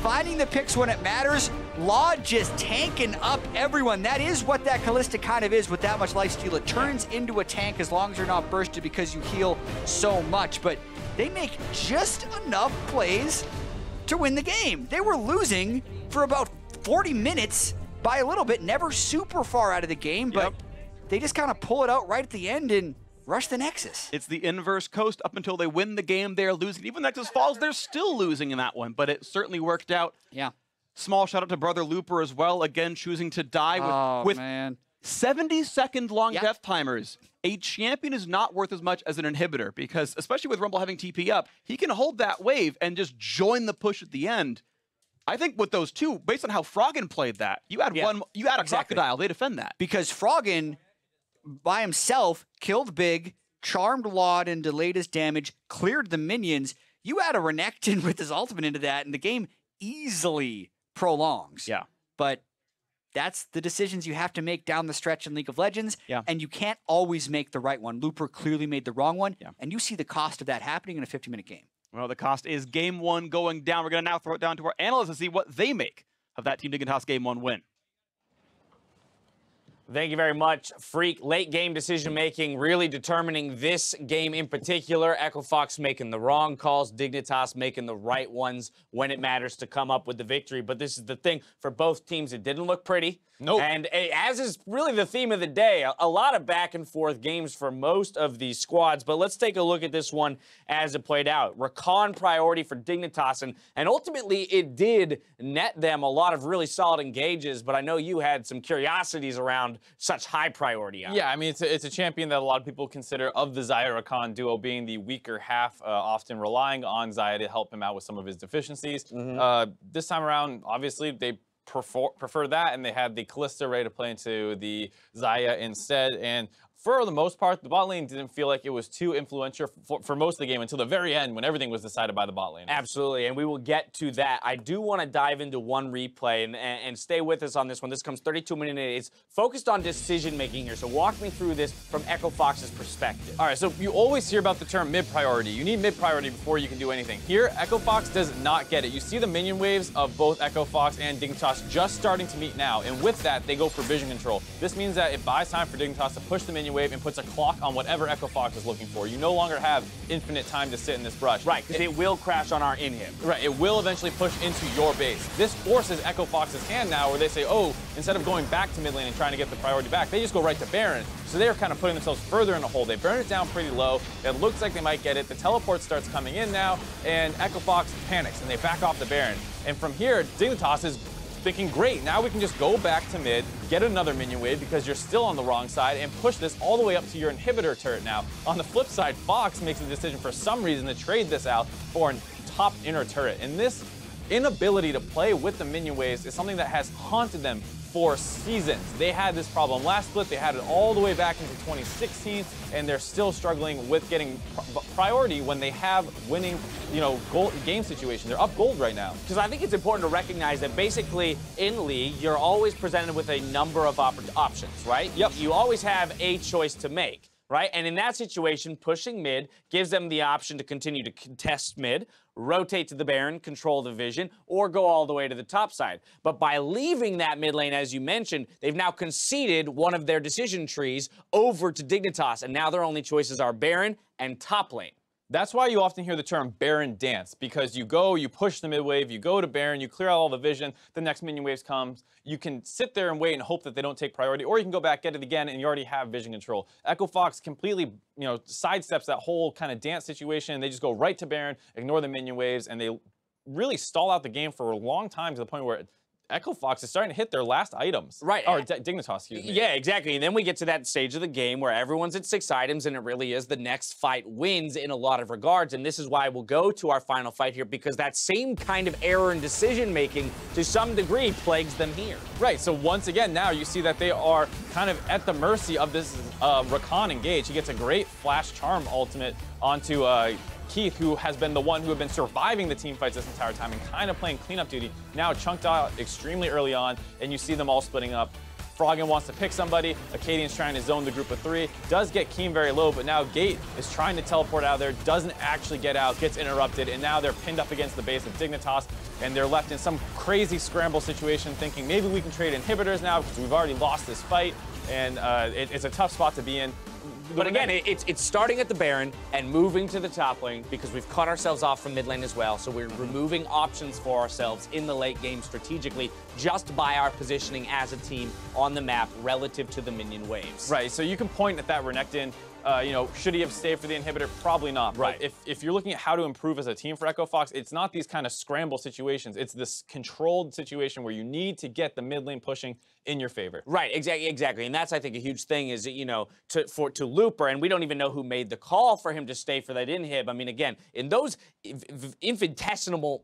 finding the picks when it matters, Lod just tanking up everyone. That is what that Callista kind of is with that much lifesteal. It turns into a tank as long as you're not bursted because you heal so much, but they make just enough plays to win the game. They were losing for about 40 minutes by a little bit, never super far out of the game, but they just kind of pull it out right at the end and rush the Nexus. It's the inverse coast. Up until they win the game, they're losing. Even Nexus falls, they're still losing in that one, but it certainly worked out. Yeah. Small shout out to Brother Looper as well, again choosing to die with man. 70-second long death timers. A champion is not worth as much as an inhibitor because, especially with Rumble having TP up, he can hold that wave and just join the push at the end. I think with those two, based on how Froggen played that, you had a Crocodile, they defend that. Because Froggen, by himself, killed Big, charmed Laud and delayed his damage, cleared the minions. You add a Renekton with his ultimate into that, and the game easily prolongs. Yeah. But that's the decisions you have to make down the stretch in League of Legends, and you can't always make the right one. Looper clearly made the wrong one, and you see the cost of that happening in a 50-minute game. Well, the cost is game one going down. We're going to now throw it down to our analysts to see what they make of that Team Dignitas game one win. Thank you very much, Freak. Late game decision making really determining this game in particular. Echo Fox making the wrong calls, Dignitas making the right ones when it matters to come up with the victory. But this is the thing, for both teams, it didn't look pretty. Nope. And as is really the theme of the day, a lot of back and forth games for most of these squads. But let's take a look at this one as it played out. Recon priority for Dignitas, and ultimately it did net them a lot of really solid engages, but I know you had some curiosities around such high priority. Yeah, I mean, it's a champion that a lot of people consider of the Xayah-Rakan duo being the weaker half, often relying on Xayah to help him out with some of his deficiencies. This time around, obviously, they prefer that, and they had the Kalista ready to play into the Xayah instead. And for the most part, the bot lane didn't feel like it was too influential for most of the game until the very end when everything was decided by the bot lane. Absolutely, and we will get to that. I do want to dive into one replay and stay with us on this one. This comes 32 minutes. It's focused on decision making here, so walk me through this from Echo Fox's perspective. All right, so you always hear about the term mid-priority. You need mid-priority before you can do anything. Here, Echo Fox does not get it. You see the minion waves of both Echo Fox and Dignitas just starting to meet now, and with that, they go for vision control. This means that it buys time for Dignitas to push the minion wave and puts a clock on whatever Echo Fox is looking for. You no longer have infinite time to sit in this brush. Right, because it will crash on our inhib. Right, it will eventually push into your base. This forces Echo Fox's hand now where they say, oh, instead of going back to mid lane and trying to get the priority back, they just go right to Baron. So they're kind of putting themselves further in a hole. They burn it down pretty low. It looks like they might get it. The teleport starts coming in now, and Echo Fox panics, and they back off the Baron. And from here, Dignitas is thinking, great, now we can just go back to mid, get another minion wave because you're still on the wrong side, and push this all the way up to your inhibitor turret now. On the flip side, Fox makes the decision for some reason to trade this out for a top inner turret. And this inability to play with the minion waves is something that has haunted them for seasons. They had this problem last split, they had it all the way back into 2016, and they're still struggling with getting priority when they have winning, gold game situation. They're up gold right now. Because I think it's important to recognize that basically in League, you're always presented with a number of options, right? Yep. You always have a choice to make, right? And in that situation, pushing mid gives them the option to continue to contest mid, rotate to the Baron, control the vision, or go all the way to the top side. But by leaving that mid lane, as you mentioned, they've now conceded one of their decision trees over to Dignitas, and now their only choices are Baron and top lane. That's why you often hear the term Baron dance, because you go, you push the mid wave, you go to Baron, you clear out all the vision, the next minion waves comes, you can sit there and wait and hope that they don't take priority, or you can go back, get it again, and you already have vision control. Echo Fox completely, sidesteps that whole kind of dance situation, and they just go right to Baron, ignore the minion waves, and they really stall out the game for a long time to the point where Echo Fox is starting to hit their last items. Right. Or Dignitas, excuse me. Yeah, exactly. And then we get to that stage of the game where everyone's at 6 items, and it really is the next fight wins in a lot of regards. And this is why we'll go to our final fight here, because that same kind of error in decision-making, to some degree, plagues them here. Right, so once again, now you see that they are kind of at the mercy of this Rakan engage. He gets a great Flash Charm ultimate onto Keith, who has been the one who have been surviving the team fights this entire time and kind of playing cleanup duty, now chunked out extremely early on, and you see them all splitting up. Froggen wants to pick somebody, Acadian's trying to zone the group of 3, does get Keem very low, but now Gate is trying to teleport out of there, doesn't actually get out, gets interrupted, and now they're pinned up against the base of Dignitas, and they're left in some crazy scramble situation thinking maybe we can trade inhibitors now because we've already lost this fight. and it's a tough spot to be in. But again, it's starting at the Baron and moving to the top lane because we've cut ourselves off from mid lane as well. So we're removing options for ourselves in the late game strategically just by our positioning as a team on the map relative to the minion waves. Right, so you can point at that Renekton. You know, should he have stayed for the inhibitor? Probably not. Right. But if you're looking at how to improve as a team for Echo Fox, it's not these kind of scramble situations. It's this controlled situation where you need to get the mid lane pushing in your favor. Right, exactly. And that's, I think, a huge thing is that, you know, to Looper, and we don't even know who made the call for him to stay for that inhib. I mean, again, in those infinitesimal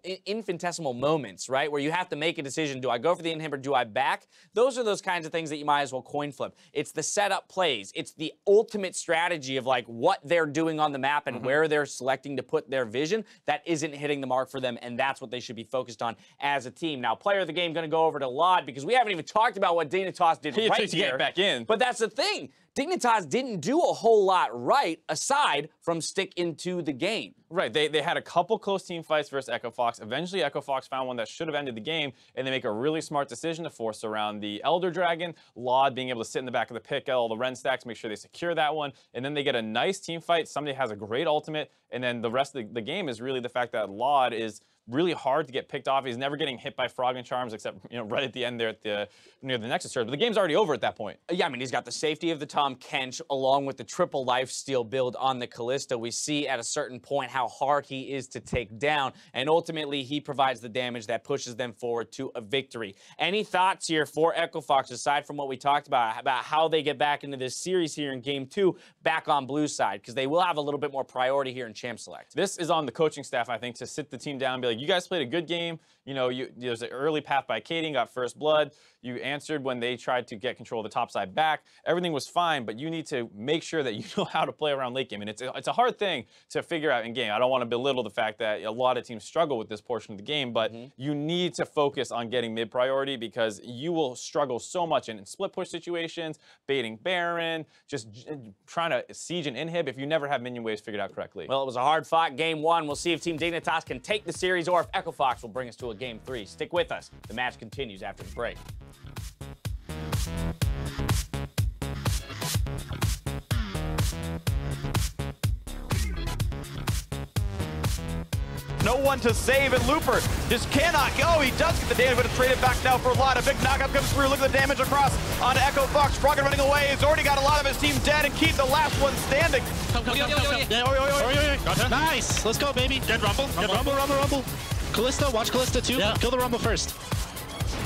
moments, right, where you have to make a decision, do I go for the inhib or do I back? Those are those kinds of things that you might as well coin flip. It's the setup plays. It's the ultimate strategy of, like, what they're doing on the map and where they're selecting to put their vision that isn't hitting the mark for them, and that's what they should be focused on as a team. Now, player of the game going to go over to Lod because we haven't even talked about what Dignitas did right to here. get back in. But that's the thing. Dignitas didn't do a whole lot right aside from stick into the game. Right, they had a couple close team fights versus Echo Fox. Eventually, Echo Fox found one that should have ended the game, and they make a really smart decision to force around the Elder Dragon, Lod being able to sit in the back of the pick, all the Ren stacks, make sure they secure that one, and then they get a nice team fight. Somebody has a great ultimate, and then the rest of the game is really the fact that Lod is really hard to get picked off. He's never getting hit by Frog and Charms, except, you know, right at the end there at near the Nexus turret. But the game's already over at that point. Yeah, I mean, he's got the safety of the Tahm Kench along with the triple lifesteal build on the Kalista. We see at a certain point how hard he is to take down, and ultimately he provides the damage that pushes them forward to a victory. Any thoughts here for Echo Fox, aside from what we talked about how they get back into this series here in Game 2, back on blue side, because they will have a little bit more priority here in Champ Select? This is on the coaching staff, I think, to sit the team down and be like, you guys played a good game. You know, there's an early path by Katie, got first blood. You answered when they tried to get control of the top side back. Everything was fine, but you need to make sure that you know how to play around late game. And it's a hard thing to figure out in game. I don't want to belittle the fact that a lot of teams struggle with this portion of the game, but you need to focus on getting mid priority because you will struggle so much in split push situations, baiting Baron, just trying to siege and inhib if you never have minion waves figured out correctly. Well, it was a hard fought Game 1. We'll see if Team Dignitas can take the series or if Echo Fox will bring us to a Game 3. Stick with us. The match continues after the break. No one to save, and Looper just cannot go. He does get the damage, but it's traded back now for a lot. A big knockup comes through. Look at the damage across onto Echo Fox. Froggen running away. He's already got a lot of his team dead, and keep the last one standing. Come. Nice. Let's go, baby. Get Rumble. Rumble. Kalista, watch Kalista too. Yeah. Kill the Rumble first.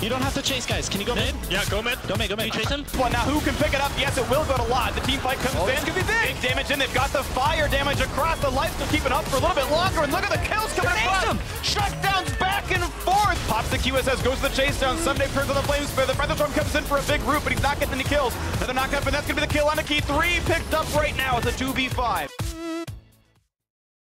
You don't have to chase, guys. Can you go mid? Yeah, go mid. Go mid. You chase him? Well, now who can pick it up? Yes, it will go to Lod. The team fight comes in. It's going to be big. Big damage in. They've got the fire damage across. The lights will keep it up for a little bit longer. And look at the kills coming in. Shutdowns back and forth. Pops the QSS, goes to the chase down. Sunday turns on the flames. The Featherstorm comes in for a big root, but he's not getting any kills. Another knockup, and that's going to be the kill on the key. 3 picked up right now. It's a 2v5.